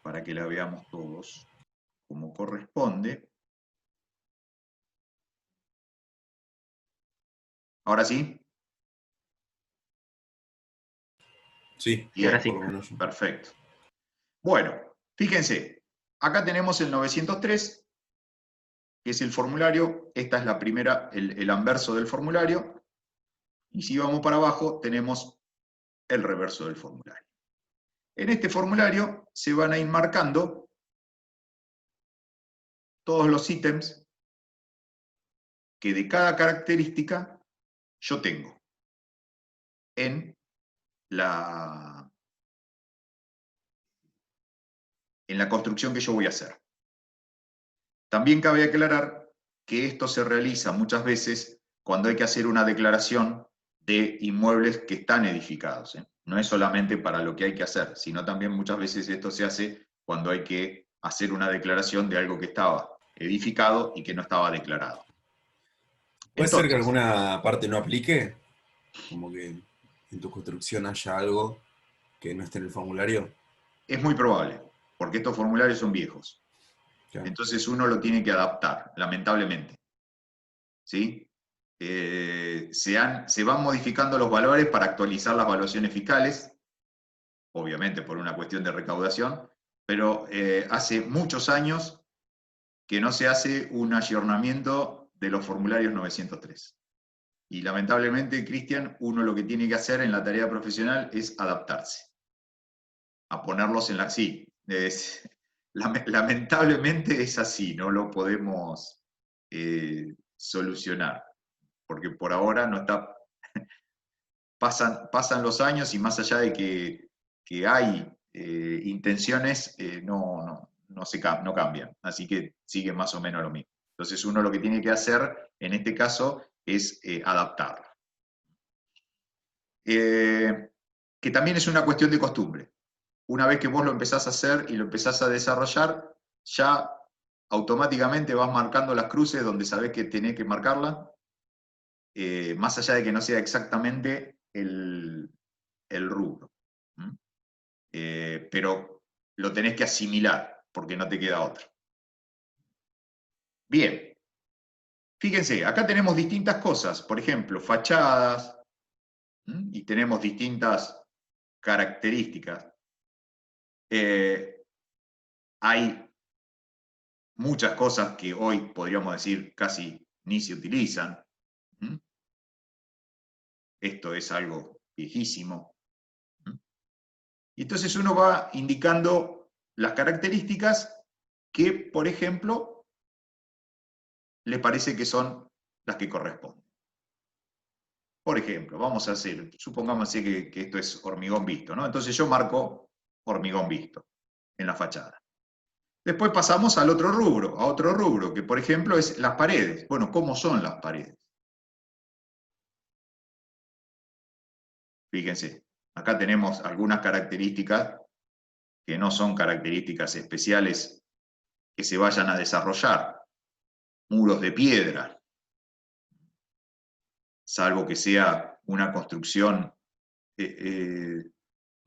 para que la veamos todos como corresponde. ¿Ahora sí? Sí, Bien, ahora sí. Perfecto. Bueno, fíjense, acá tenemos el 903, que es el formulario. Esta es la primera, el anverso del formulario. Y si vamos para abajo, tenemos el reverso del formulario. En este formulario se van a ir marcando todos los ítems que de cada característica yo tengo en la construcción que yo voy a hacer. También cabe aclarar que esto se realiza muchas veces cuando hay que hacer una declaración de inmuebles que están edificados. No es solamente para lo que hay que hacer, sino también muchas veces esto se hace cuando hay que hacer una declaración de algo que estaba edificado y que no estaba declarado. ¿Puede ser que Entonces, alguna parte no aplique? Como que en tu construcción haya algo que no esté en el formulario. es muy probable, porque estos formularios son viejos. Claro. Entonces uno lo tiene que adaptar, lamentablemente. ¿Sí? Se van modificando los valores para actualizar las evaluaciones fiscales, obviamente por una cuestión de recaudación, pero hace muchos años que no se hace un ayornamiento de los formularios 903. Y lamentablemente, Cristian, uno lo que tiene que hacer en la tarea profesional es adaptarse, a ponerlos en la... Sí, lamentablemente es así, no lo podemos solucionar, porque por ahora no está... Pasan los años y más allá de que hay intenciones, no cambian, así que sigue más o menos lo mismo. Entonces uno lo que tiene que hacer, en este caso, es adaptarlo. Que también es una cuestión de costumbre. Una vez que vos lo empezás a hacer y lo empezás a desarrollar, ya automáticamente vas marcando las cruces donde sabés que tenés que marcarlas, más allá de que no sea exactamente el rubro. Pero lo tenés que asimilar, porque no te queda otra. Bien. Fíjense, acá tenemos distintas cosas, por ejemplo, fachadas, y tenemos distintas características. Hay muchas cosas que hoy podríamos decir casi ni se utilizan. Esto es algo viejísimo. Y entonces uno va indicando las características que, por ejemplo, le parece que son las que corresponden. Por ejemplo, vamos a hacer, supongamos que esto es hormigón visto, ¿no? Entonces yo marco hormigón visto en la fachada. Después pasamos al otro rubro, a otro rubro, que por ejemplo es las paredes. Bueno, ¿cómo son las paredes? Fíjense, acá tenemos algunas características que no son características especiales que se vayan a desarrollar. Muros de piedra, salvo que sea una construcción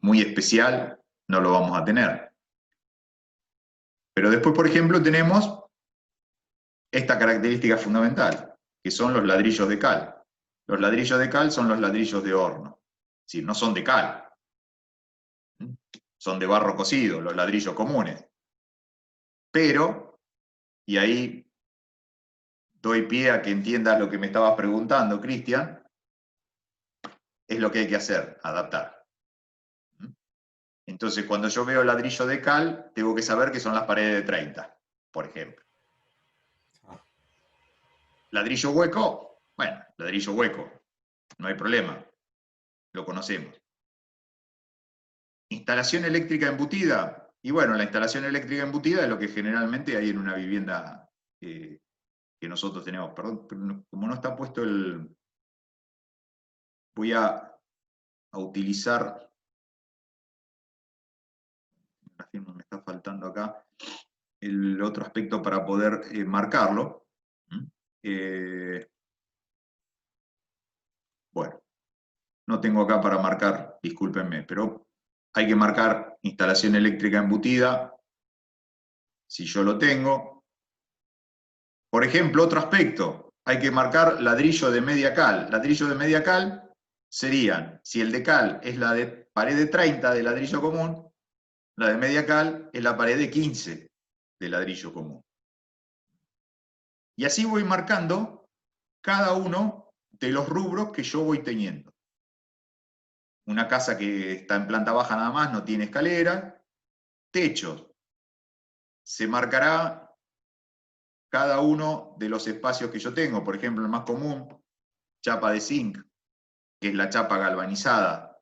muy especial, no lo vamos a tener. Pero después, por ejemplo, tenemos esta característica fundamental, que son los ladrillos de cal. Los ladrillos de cal son los ladrillos de horno. Es decir, no son de cal. Son de barro cocido, los ladrillos comunes. Pero, y ahí doy pie a que entiendas lo que me estabas preguntando, Cristian, es lo que hay que hacer, adaptar. Entonces, cuando yo veo ladrillo de cal, tengo que saber que son las paredes de 30, por ejemplo. Ladrillo hueco, bueno, ladrillo hueco, no hay problema, lo conocemos. Instalación eléctrica embutida, y bueno, la instalación eléctrica embutida es lo que generalmente hay en una vivienda que nosotros tenemos. Perdón, pero como no está puesto el... Voy a utilizar... La firma me está faltando acá. El otro aspecto para poder marcarlo. Bueno, no tengo acá para marcar, discúlpenme, pero hay que marcar instalación eléctrica embutida, si yo lo tengo. Por ejemplo, otro aspecto, hay que marcar ladrillo de media cal. Ladrillo de media cal serían, si el de cal es la de pared de 30 de ladrillo común, la de media cal es la pared de 15 de ladrillo común. Y así voy marcando cada uno de los rubros que yo voy teniendo. Una casa que está en planta baja nada más, no tiene escalera. Techos. Se marcará cada uno de los espacios que yo tengo. Por ejemplo, el más común, chapa de zinc, que es la chapa galvanizada.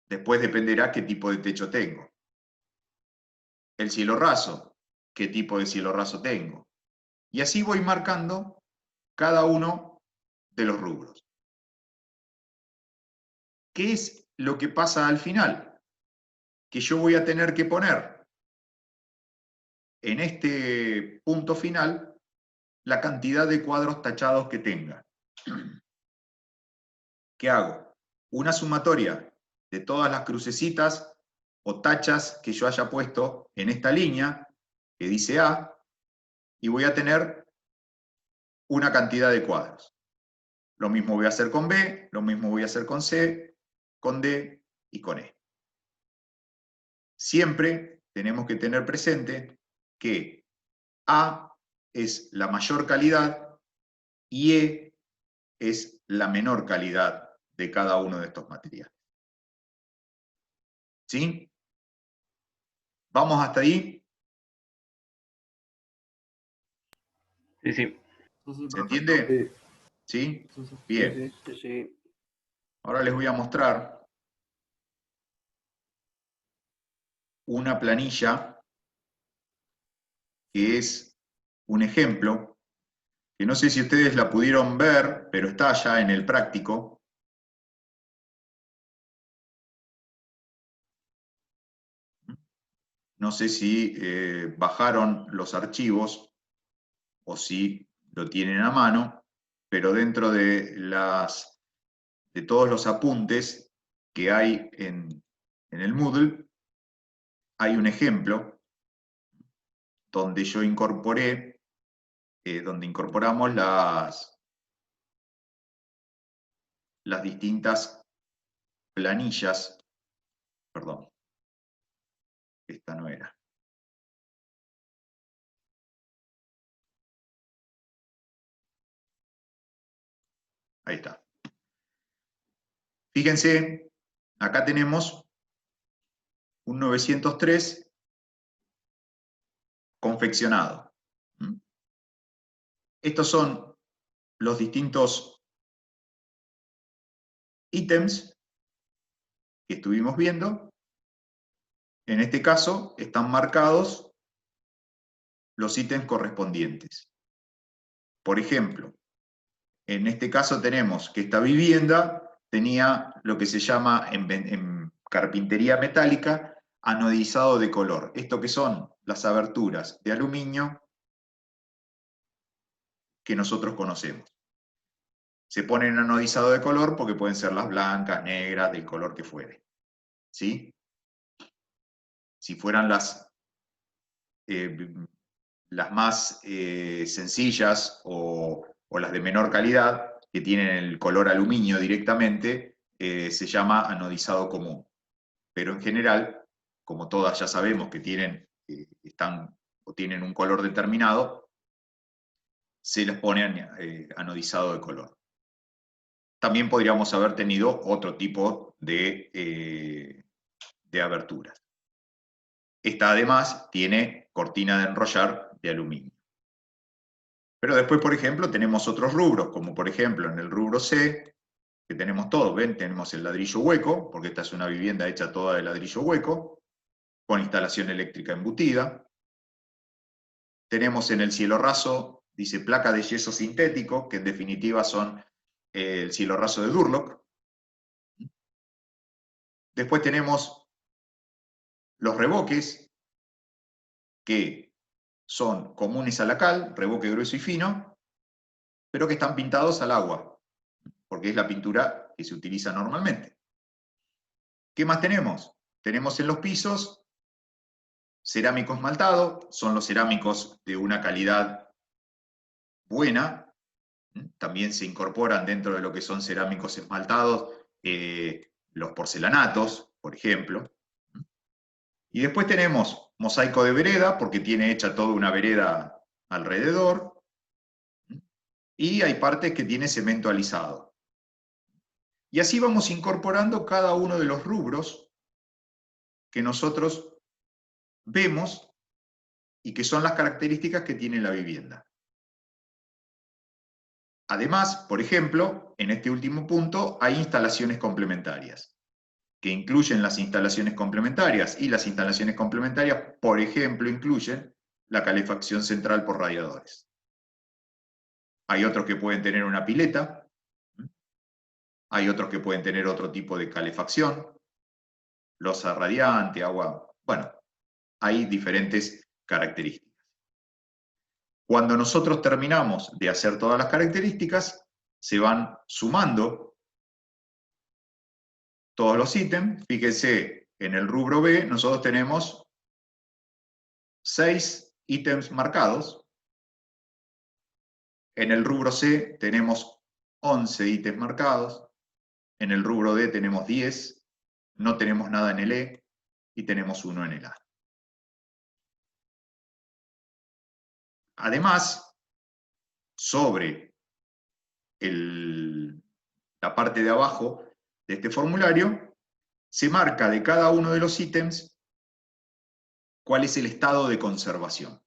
Después dependerá qué tipo de techo tengo. El cielo raso, qué tipo de cielo raso tengo. Y así voy marcando cada uno de los rubros. ¿Qué es lo que pasa al final, que yo voy a tener que poner en este punto final la cantidad de cuadros tachados que tenga. ¿Qué hago? Una sumatoria de todas las crucecitas o tachas que yo haya puesto en esta línea, que dice A, y voy a tener una cantidad de cuadros. Lo mismo voy a hacer con B, lo mismo voy a hacer con C, con D y con E. Siempre tenemos que tener presente que A es la mayor calidad y E es la menor calidad de cada uno de estos materiales. ¿Sí? ¿Vamos hasta ahí? Sí, sí. ¿Se entiende? Sí, ¿Sí? Bien. Sí, sí. sí, sí. Ahora les voy a mostrar una planilla que es un ejemplo, que no sé si ustedes la pudieron ver, pero está ya en el práctico. No sé si bajaron los archivos o si lo tienen a mano, pero dentro de todos los apuntes que hay en el Moodle, hay un ejemplo donde yo incorporé, donde incorporamos las distintas planillas, perdón, esta no era. Ahí está. Fíjense, acá tenemos un 903 confeccionado. Estos son los distintos ítems que estuvimos viendo. En este caso están marcados los ítems correspondientes. Por ejemplo, en este caso tenemos que esta vivienda tenía lo que se llama en carpintería metálica anodizado de color. Esto que son las aberturas de aluminio que nosotros conocemos. Se ponen anodizado de color porque pueden ser las blancas, negras, del color que fuere. ¿Sí? Si fueran las más sencillas o las de menor calidad, que tienen el color aluminio directamente, se llama anodizado común. Pero en general, como todas ya sabemos que tienen un color determinado, se les pone anodizado de color. También podríamos haber tenido otro tipo de aberturas. Esta además tiene cortina de enrollar de aluminio. Pero después, por ejemplo, tenemos otros rubros, como por ejemplo en el rubro C, que tenemos todo, ¿ven? Tenemos el ladrillo hueco, porque esta es una vivienda hecha toda de ladrillo hueco, con instalación eléctrica embutida. Tenemos en el cielo raso, dice placa de yeso sintético, que en definitiva son el cielo raso de Durlock. Después tenemos los revoques, que son comunes a la cal, revoque grueso y fino, pero que están pintados al agua, porque es la pintura que se utiliza normalmente. ¿Qué más tenemos? Tenemos en los pisos cerámico esmaltado, son los cerámicos de una calidad buena. También se incorporan dentro de lo que son cerámicos esmaltados los porcelanatos, por ejemplo. Y después tenemos mosaico de vereda, porque tiene hecha toda una vereda alrededor. Y hay partes que tiene cemento alisado. Y así vamos incorporando cada uno de los rubros que nosotros vemos y que son las características que tiene la vivienda. Además, por ejemplo, en este último punto hay instalaciones complementarias, que incluyen las instalaciones complementarias, y las instalaciones complementarias, por ejemplo, incluyen la calefacción central por radiadores. Hay otros que pueden tener una pileta, hay otros que pueden tener otro tipo de calefacción, losa radiante, agua, bueno, hay diferentes características. Cuando nosotros terminamos de hacer todas las características, se van sumando todos los ítems. Fíjense, en el rubro B nosotros tenemos 6 ítems marcados. En el rubro C tenemos 11 ítems marcados. En el rubro D tenemos 10. No tenemos nada en el E y tenemos 1 en el A. Además, sobre la parte de abajo de este formulario, se marca de cada uno de los ítems cuál es el estado de conservación.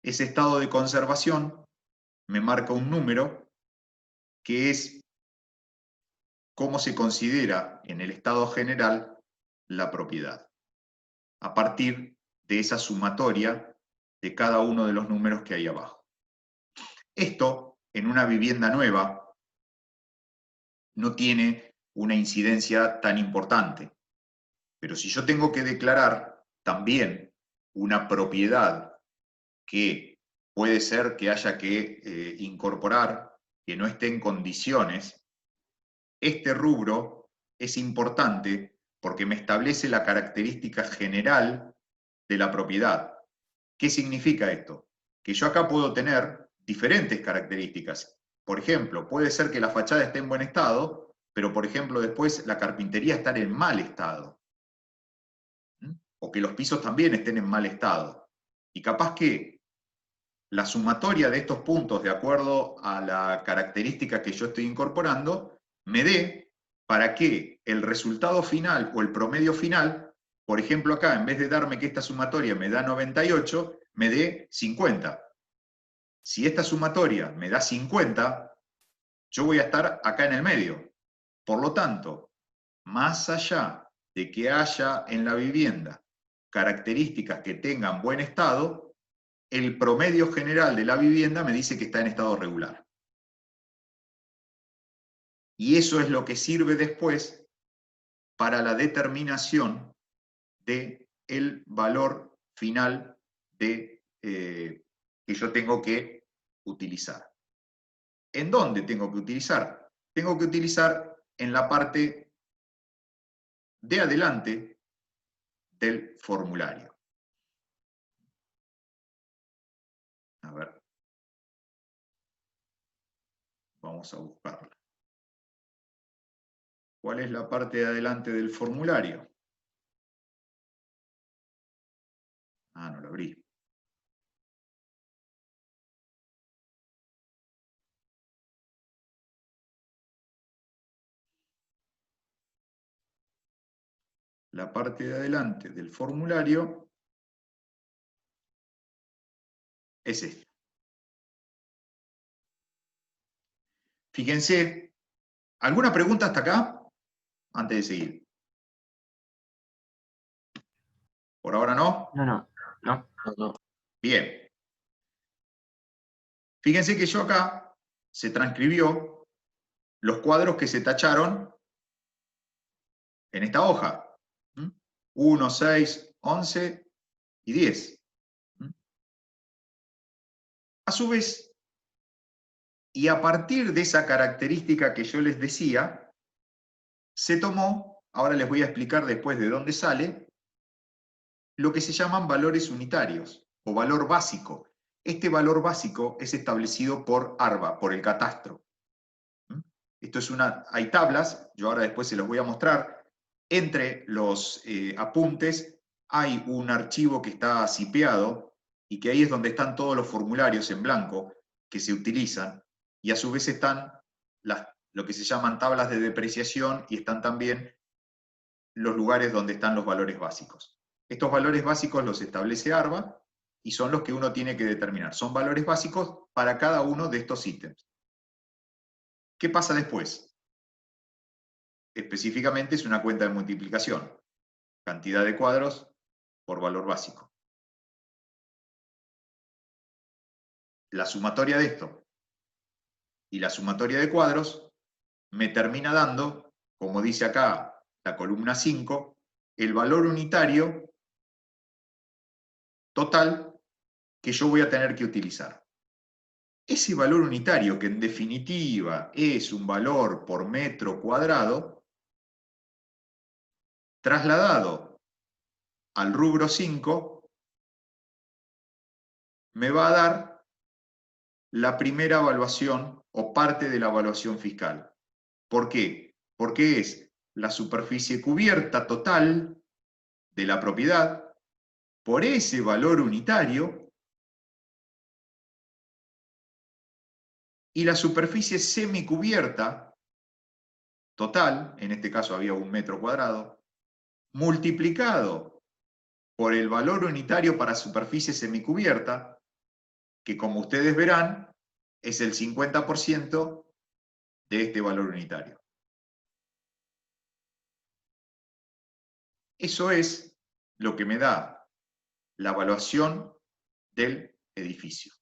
Ese estado de conservación me marca un número que es cómo se considera en el estado general la propiedad, a partir de esa sumatoria de cada uno de los números que hay abajo. Esto, en una vivienda nueva, no tiene una incidencia tan importante. Pero si yo tengo que declarar también una propiedad que puede ser que haya que incorporar, que no esté en condiciones, este rubro es importante porque me establece la característica general de la propiedad. ¿Qué significa esto? Que yo acá puedo tener diferentes características. Por ejemplo, puede ser que la fachada esté en buen estado, pero por ejemplo después la carpintería esté en mal estado. O que los pisos también estén en mal estado. Y capaz que la sumatoria de estos puntos, de acuerdo a la característica que yo estoy incorporando, me dé para que el resultado final o el promedio final, por ejemplo acá, en vez de darme que esta sumatoria me da 98, me dé 50. Si esta sumatoria me da 50, yo voy a estar acá en el medio. Por lo tanto, más allá de que haya en la vivienda características que tengan buen estado, el promedio general de la vivienda me dice que está en estado regular. Y eso es lo que sirve después para la determinación del valor final que yo tengo que utilizar. ¿En dónde tengo que utilizar? Tengo que utilizar en la parte de adelante del formulario. A ver. Vamos a buscarla. ¿Cuál es la parte de adelante del formulario? Ah, no lo abrí. La parte de adelante del formulario es esta. Fíjense, ¿alguna pregunta hasta acá? Antes de seguir. ¿Por ahora no? No. Bien. Fíjense que yo acá se transcribió los cuadros que se tacharon en esta hoja. 1, 6, 11 y 10. A su vez, y a partir de esa característica que yo les decía, se tomó, ahora les voy a explicar después de dónde sale, lo que se llaman valores unitarios o valor básico. Este valor básico es establecido por ARBA, por el catastro. Esto es hay tablas, yo ahora después se los voy a mostrar. Entre los apuntes hay un archivo que está zipeado y que ahí es donde están todos los formularios en blanco que se utilizan, y a su vez están lo que se llaman tablas de depreciación y están también los lugares donde están los valores básicos. Estos valores básicos los establece ARBA y son los que uno tiene que determinar. Son valores básicos para cada uno de estos ítems. ¿Qué pasa después? Específicamente es una cuenta de multiplicación. Cantidad de cuadros por valor básico. La sumatoria de esto y la sumatoria de cuadros me termina dando, como dice acá la columna 5, el valor unitario total que yo voy a tener que utilizar. Ese valor unitario, que en definitiva es un valor por metro cuadrado, trasladado al rubro 5, me va a dar la primera evaluación o parte de la evaluación fiscal. ¿Por qué? Porque es la superficie cubierta total de la propiedad por ese valor unitario y la superficie semicubierta total, en este caso había 1 metro cuadrado, multiplicado por el valor unitario para superficie semicubierta, que como ustedes verán, es el 50% de este valor unitario. Eso es lo que me da la evaluación del edificio,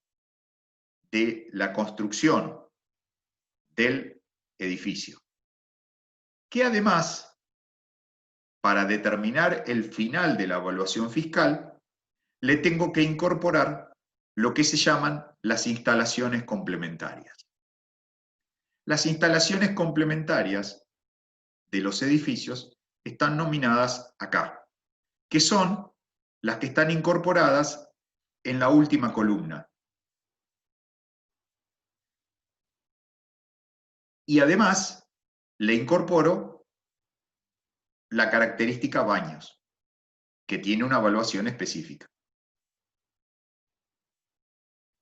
de la construcción del edificio. Que además, para determinar el final de la evaluación fiscal, le tengo que incorporar lo que se llaman las instalaciones complementarias. Las instalaciones complementarias de los edificios están nominadas acá, que son las que están incorporadas en la última columna. Y además le incorporo la característica baños, que tiene una evaluación específica.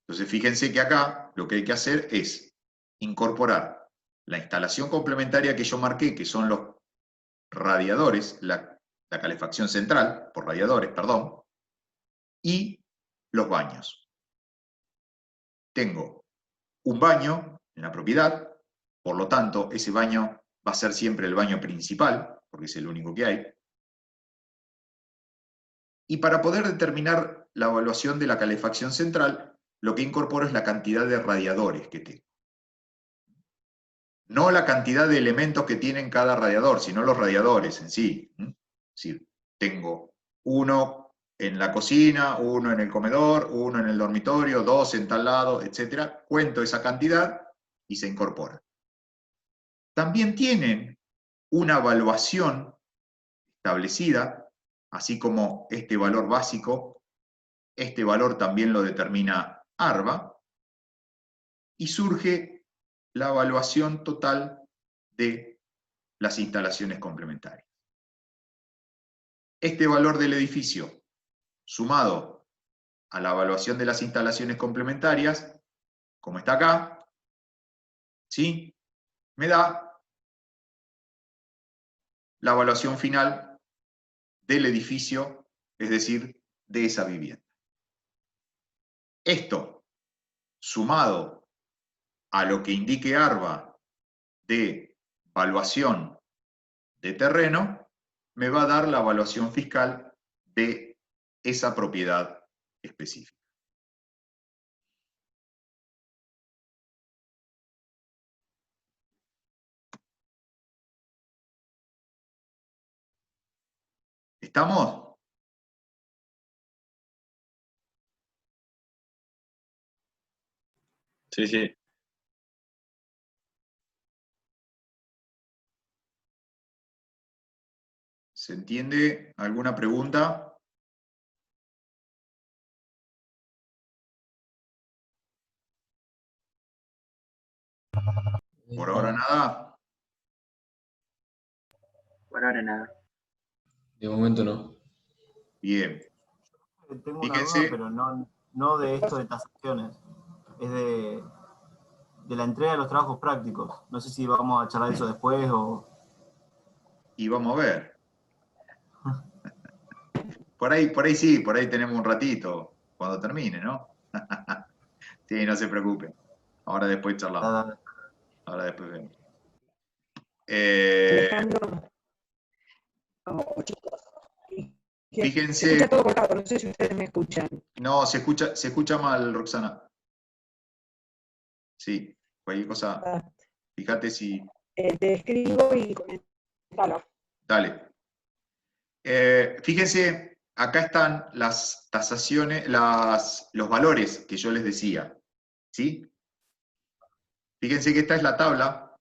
Entonces fíjense que acá lo que hay que hacer es incorporar la instalación complementaria que yo marqué, que son los radiadores, la calefacción central, por radiadores, perdón, y los baños. Tengo un baño en la propiedad, por lo tanto, ese baño va a ser siempre el baño principal, porque es el único que hay. Y para poder determinar la evaluación de la calefacción central, lo que incorporo es la cantidad de radiadores que tengo. No la cantidad de elementos que tienen cada radiador, sino los radiadores en sí. Es decir, tengo uno en la cocina, uno en el comedor, uno en el dormitorio, 2 en tal lado, etc. Cuento esa cantidad y se incorpora. También tienen una evaluación establecida, así como este valor básico, este valor también lo determina ARBA, y surge la evaluación total de las instalaciones complementarias. Este valor del edificio, sumado a la evaluación de las instalaciones complementarias, como está acá, ¿sí?, me da la evaluación final del edificio, es decir, de esa vivienda. Esto, sumado a lo que indique ARBA de evaluación de terreno, me va a dar la evaluación fiscal de esa propiedad específica. ¿Estamos? Sí, sí. ¿Se entiende? ¿Alguna pregunta? Por ahora nada. Por ahora nada. De momento no. Bien. Tengo una Fíjense. duda, pero no de esto de tasaciones. Es de la entrega de los trabajos prácticos. No sé si vamos a charlar de eso después o... Y vamos a ver. Por ahí sí, por ahí tenemos un ratito, cuando termine, ¿no? Sí, no se preocupen. Ahora después charlamos. Ahora después vemos. Fíjense. Se escucha todo cortado, no sé si ustedes me escuchan. No, se escucha mal, Roxana. Sí, cualquier cosa. Fíjate si te escribo y comentalo. Dale. Fíjense, acá están las tasaciones, los valores que yo les decía, ¿sí? Fíjense que esta es la tabla,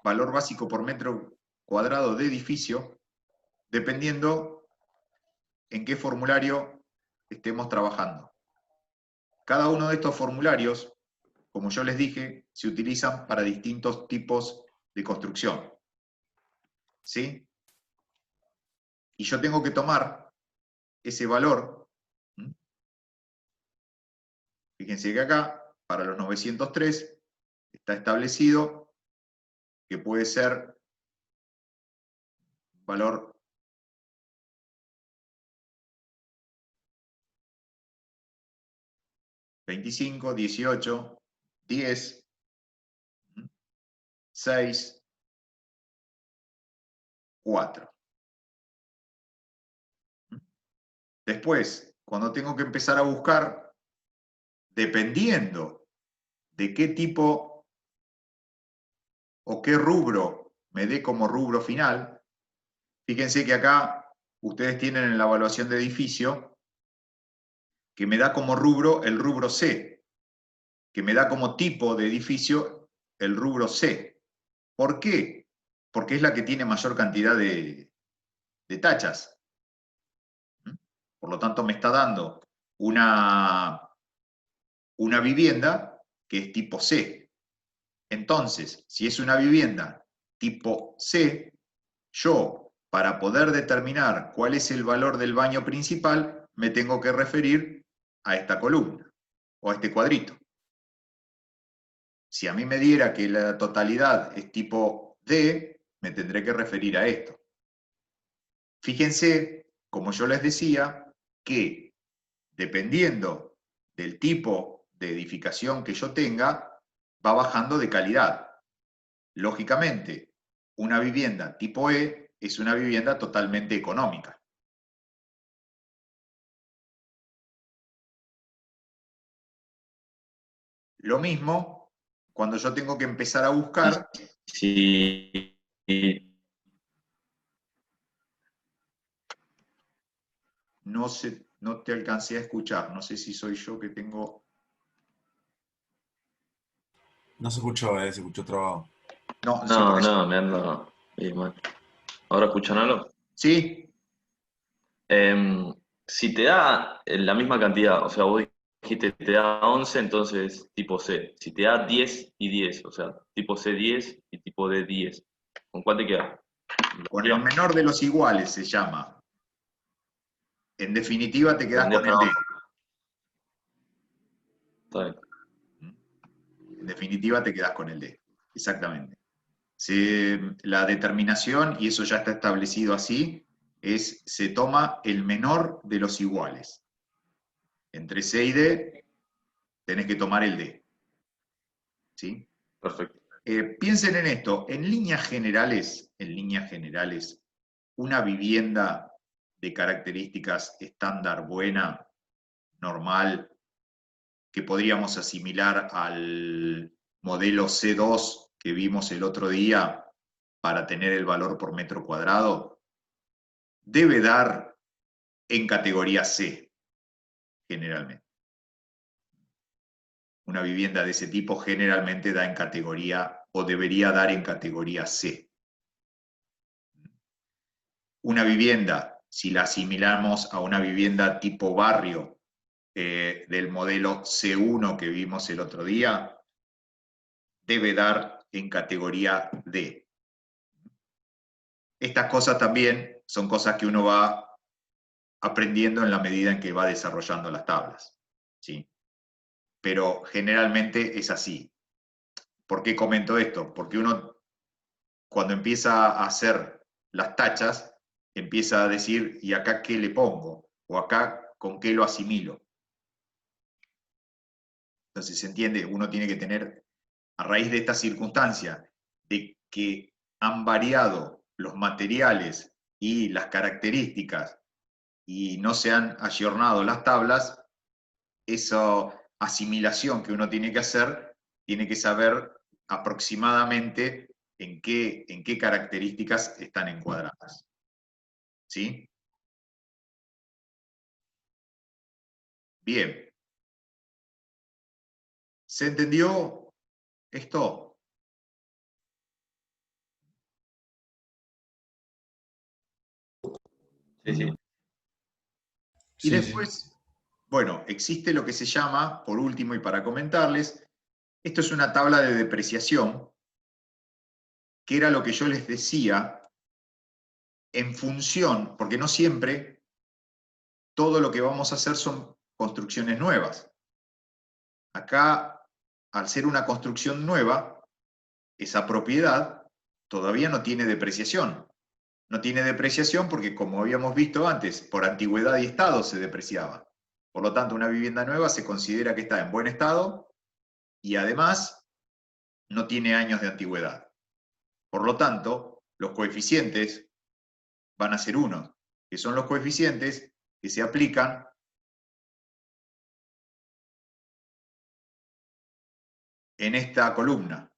valor básico por metro cuadrado de edificio, dependiendo en qué formulario estemos trabajando. Cada uno de estos formularios, como yo les dije, se utilizan para distintos tipos de construcción, ¿sí? Y yo tengo que tomar ese valor. Fíjense que acá, para los 903, está establecido que puede ser valor 25, 18, 10, 6, 4. Después, cuando tengo que empezar a buscar, dependiendo de qué tipo o qué rubro me dé como rubro final, fíjense que acá ustedes tienen en la evaluación de edificio que me da como rubro el rubro C, que me da como tipo de edificio el rubro C. ¿Por qué? Porque es la que tiene mayor cantidad de tachas. Por lo tanto, me está dando una vivienda que es tipo C. Entonces, si es una vivienda tipo C, yo, para poder determinar cuál es el valor del baño principal, me tengo que referir a esta columna o a este cuadrito. Si a mí me diera que la totalidad es tipo D, me tendré que referir a esto. Fíjense, como yo les decía, que dependiendo del tipo de edificación que yo tenga, va bajando de calidad. Lógicamente, una vivienda tipo E es una vivienda totalmente económica. Lo mismo cuando yo tengo que empezar a buscar. Sí. No te alcancé a escuchar, no sé si soy yo que tengo... No se escuchó trabado. No, sí, por No, eso. no, me anda bien mal. ¿Ahora escuchan algo? Sí, Si te da la misma cantidad, o sea, vos dijiste que te da 11, entonces tipo C. Si te da 10 y 10, o sea, tipo C 10 y tipo D 10, ¿con cuál te queda? con el menor de los iguales se llama. En definitiva te quedas Tendrías con el D. Está bien. En definitiva te quedas con el D. Exactamente. La determinación, y eso ya está establecido así, se toma el menor de los iguales. Entre C y D tenés que tomar el D. ¿Sí? Perfecto. Piensen en esto, en líneas generales, una vivienda de características estándar buena, normal, que podríamos asimilar al modelo C2 que vimos el otro día para tener el valor por metro cuadrado, debe dar en categoría C, generalmente. Una vivienda de ese tipo generalmente da en categoría, o debería dar en categoría C. Una vivienda, si la asimilamos a una vivienda tipo barrio del modelo C1 que vimos el otro día, debe dar en categoría D. Estas cosas también son cosas que uno va aprendiendo en la medida en que va desarrollando las tablas, ¿sí? Pero generalmente es así. ¿Por qué comento esto? Porque uno, cuando empieza a hacer las tachas, empieza a decir, ¿y acá qué le pongo? O acá, ¿con qué lo asimilo? Entonces, se entiende, uno tiene que tener, a raíz de esta circunstancia, de que han variado los materiales y las características y no se han ayornado las tablas, esa asimilación que uno tiene que hacer, tiene que saber aproximadamente en qué características están encuadradas. ¿Sí? Bien. ¿Se entendió esto? Sí, sí. Y Sí, después, bueno, existe lo que se llama, por último y para comentarles, esto es una tabla de depreciación, que era lo que yo les decía, en función, porque no siempre todo lo que vamos a hacer son construcciones nuevas. Acá, al ser una construcción nueva, esa propiedad todavía no tiene depreciación. No tiene depreciación porque, como habíamos visto antes, por antigüedad y estado se depreciaba. Por lo tanto, una vivienda nueva se considera que está en buen estado y además no tiene años de antigüedad. Por lo tanto, los coeficientes van a ser 1, que son los coeficientes que se aplican en esta columna.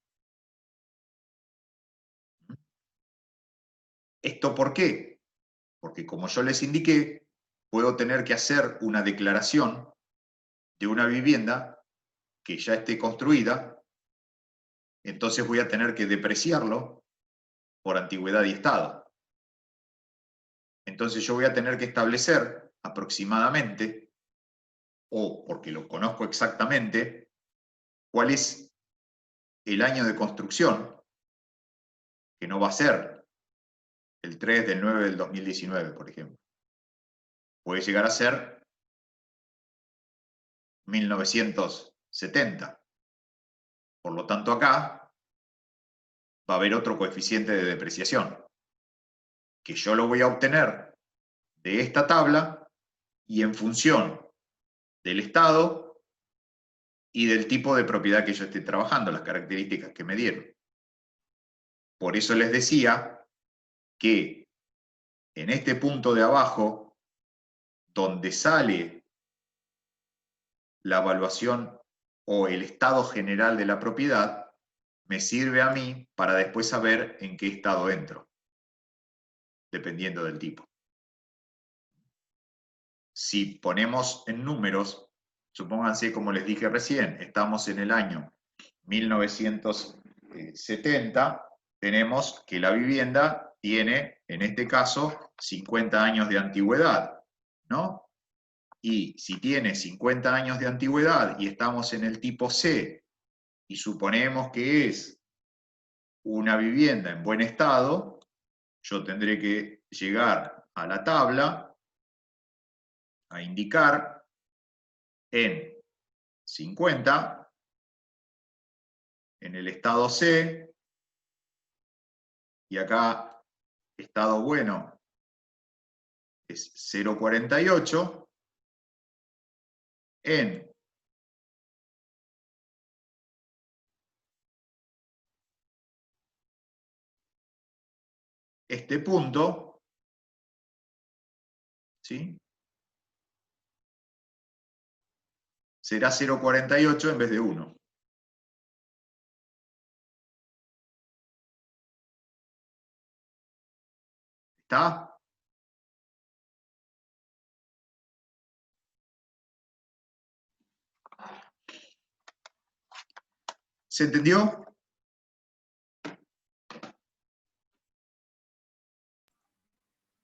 ¿Esto por qué? Porque, como yo les indiqué, puedo tener que hacer una declaración de una vivienda que ya esté construida, entonces voy a tener que depreciarlo por antigüedad y estado. Entonces yo voy a tener que establecer aproximadamente, o porque lo conozco exactamente, cuál es el año de construcción, que no va a ser el 3 del 9 del 2019, por ejemplo. Puede llegar a ser 1970. Por lo tanto, acá va a haber otro coeficiente de depreciación, que yo lo voy a obtener de esta tabla y en función del estado y del tipo de propiedad que yo esté trabajando, las características que me dieron. Por eso les decía que en este punto de abajo, donde sale la evaluación o el estado general de la propiedad, me sirve a mí para después saber en qué estado entro, dependiendo del tipo. Si ponemos en números, supónganse, como les dije recién, estamos en el año 1970, tenemos que la vivienda tiene, en este caso, 50 años de antigüedad, ¿no? Y si tiene 50 años de antigüedad y estamos en el tipo C, y suponemos que es una vivienda en buen estado, yo tendré que llegar a la tabla a indicar en 50, en el estado C, y acá estado bueno es 0,48, en este punto, ¿sí? Será 0,48 en vez de 1. ¿Está? ¿Se entendió?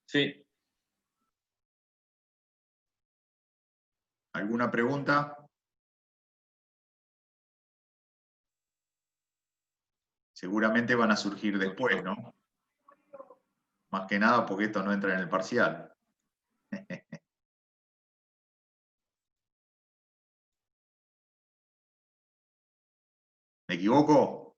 Sí. ¿Alguna pregunta? Seguramente van a surgir después, ¿no? Más que nada porque esto no entra en el parcial. ¿Me equivoco?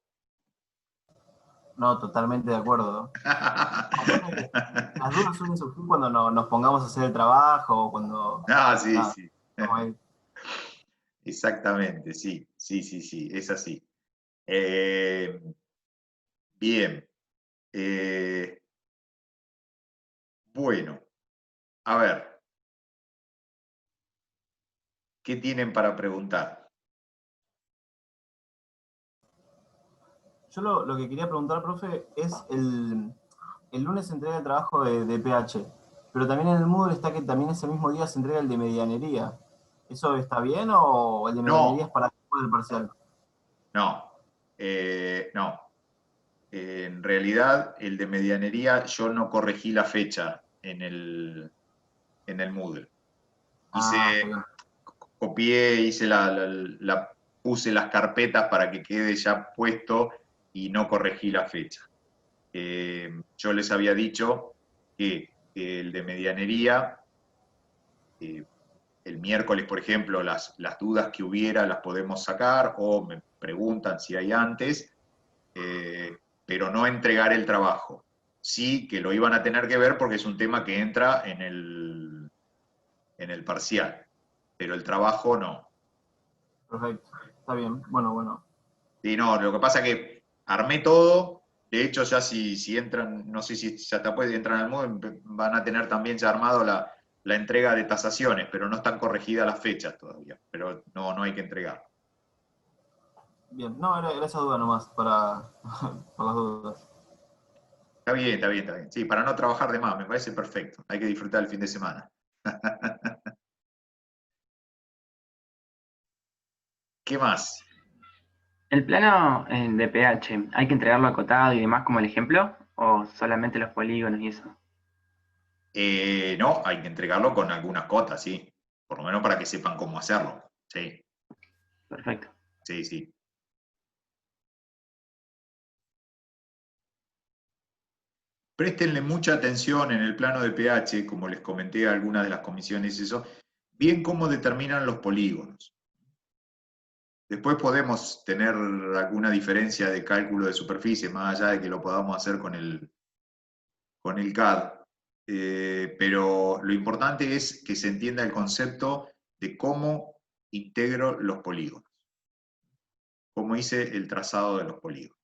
No, totalmente de acuerdo. Las dudas suelen surgir cuando nos pongamos a hacer el trabajo o cuando... Ah, sí, nada, sí. estamos ahí. Exactamente, sí, sí, es así. Bien. Bueno, a ver. ¿Qué tienen para preguntar? Yo lo que quería preguntar, profe, es el lunes se entrega el trabajo de pH, pero también en el Moodle está que también ese mismo día se entrega el de medianería. ¿Eso está bien o el de medianería es para después del parcial? No, no. En realidad, el de medianería yo no corregí la fecha en el Moodle. Copié, puse las carpetas para que quede ya puesto y no corregí la fecha. Yo les había dicho que el de medianería, el miércoles, por ejemplo, las dudas que hubiera las podemos sacar o me preguntan si hay antes, pero no entregar el trabajo. Sí que lo iban a tener que ver porque es un tema que entra en el parcial, pero el trabajo no. Perfecto, está bien, bueno. Sí, no, lo que pasa es que armé todo, de hecho ya si entran, no sé si ya después entran al Moodle, van a tener también ya armado la entrega de tasaciones, pero no están corregidas las fechas todavía, pero no hay que entregar. Bien, no, era esa duda nomás, para las dudas. Está bien. Sí, para no trabajar de más, me parece perfecto. Hay que disfrutar el fin de semana. ¿Qué más? ¿El plano de pH, hay que entregarlo acotado y demás como el ejemplo? ¿O solamente los polígonos y eso? No, hay que entregarlo con algunas cotas, sí. Por lo menos para que sepan cómo hacerlo. Sí. Perfecto. Sí. Préstenle mucha atención en el plano de pH, como les comenté a algunas de las comisiones, eso, bien cómo determinan los polígonos. Después podemos tener alguna diferencia de cálculo de superficie, más allá de que lo podamos hacer con el CAD. Pero lo importante es que se entienda el concepto de cómo integro los polígonos, cómo hice el trazado de los polígonos.